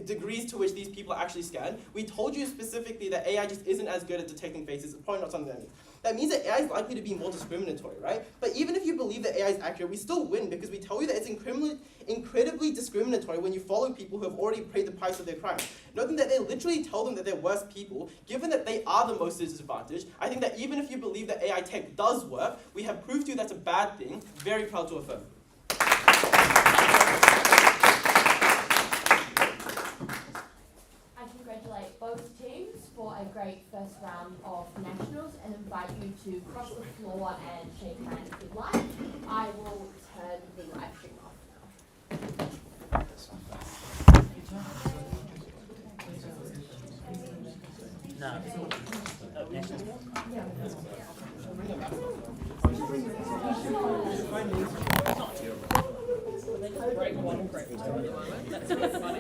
degrees to which these people are actually scanned. We told you specifically that AI just isn't as good at detecting faces. It's probably not something that means. That means that AI is likely to be more discriminatory, right? But even if you believe that AI is accurate, we still win because we tell you that it's incredibly discriminatory when you follow people who have already paid the price of their crime. Noting that they literally tell them that they're worse people, given that they are the most disadvantaged. I think that even if you believe that AI tech does work, we have proved to you that's a bad thing. Very proud to affirm. I congratulate both teams for a great first round of nationals and invite you to cross the floor and shake hands if you'd like. I will turn the live stream off now.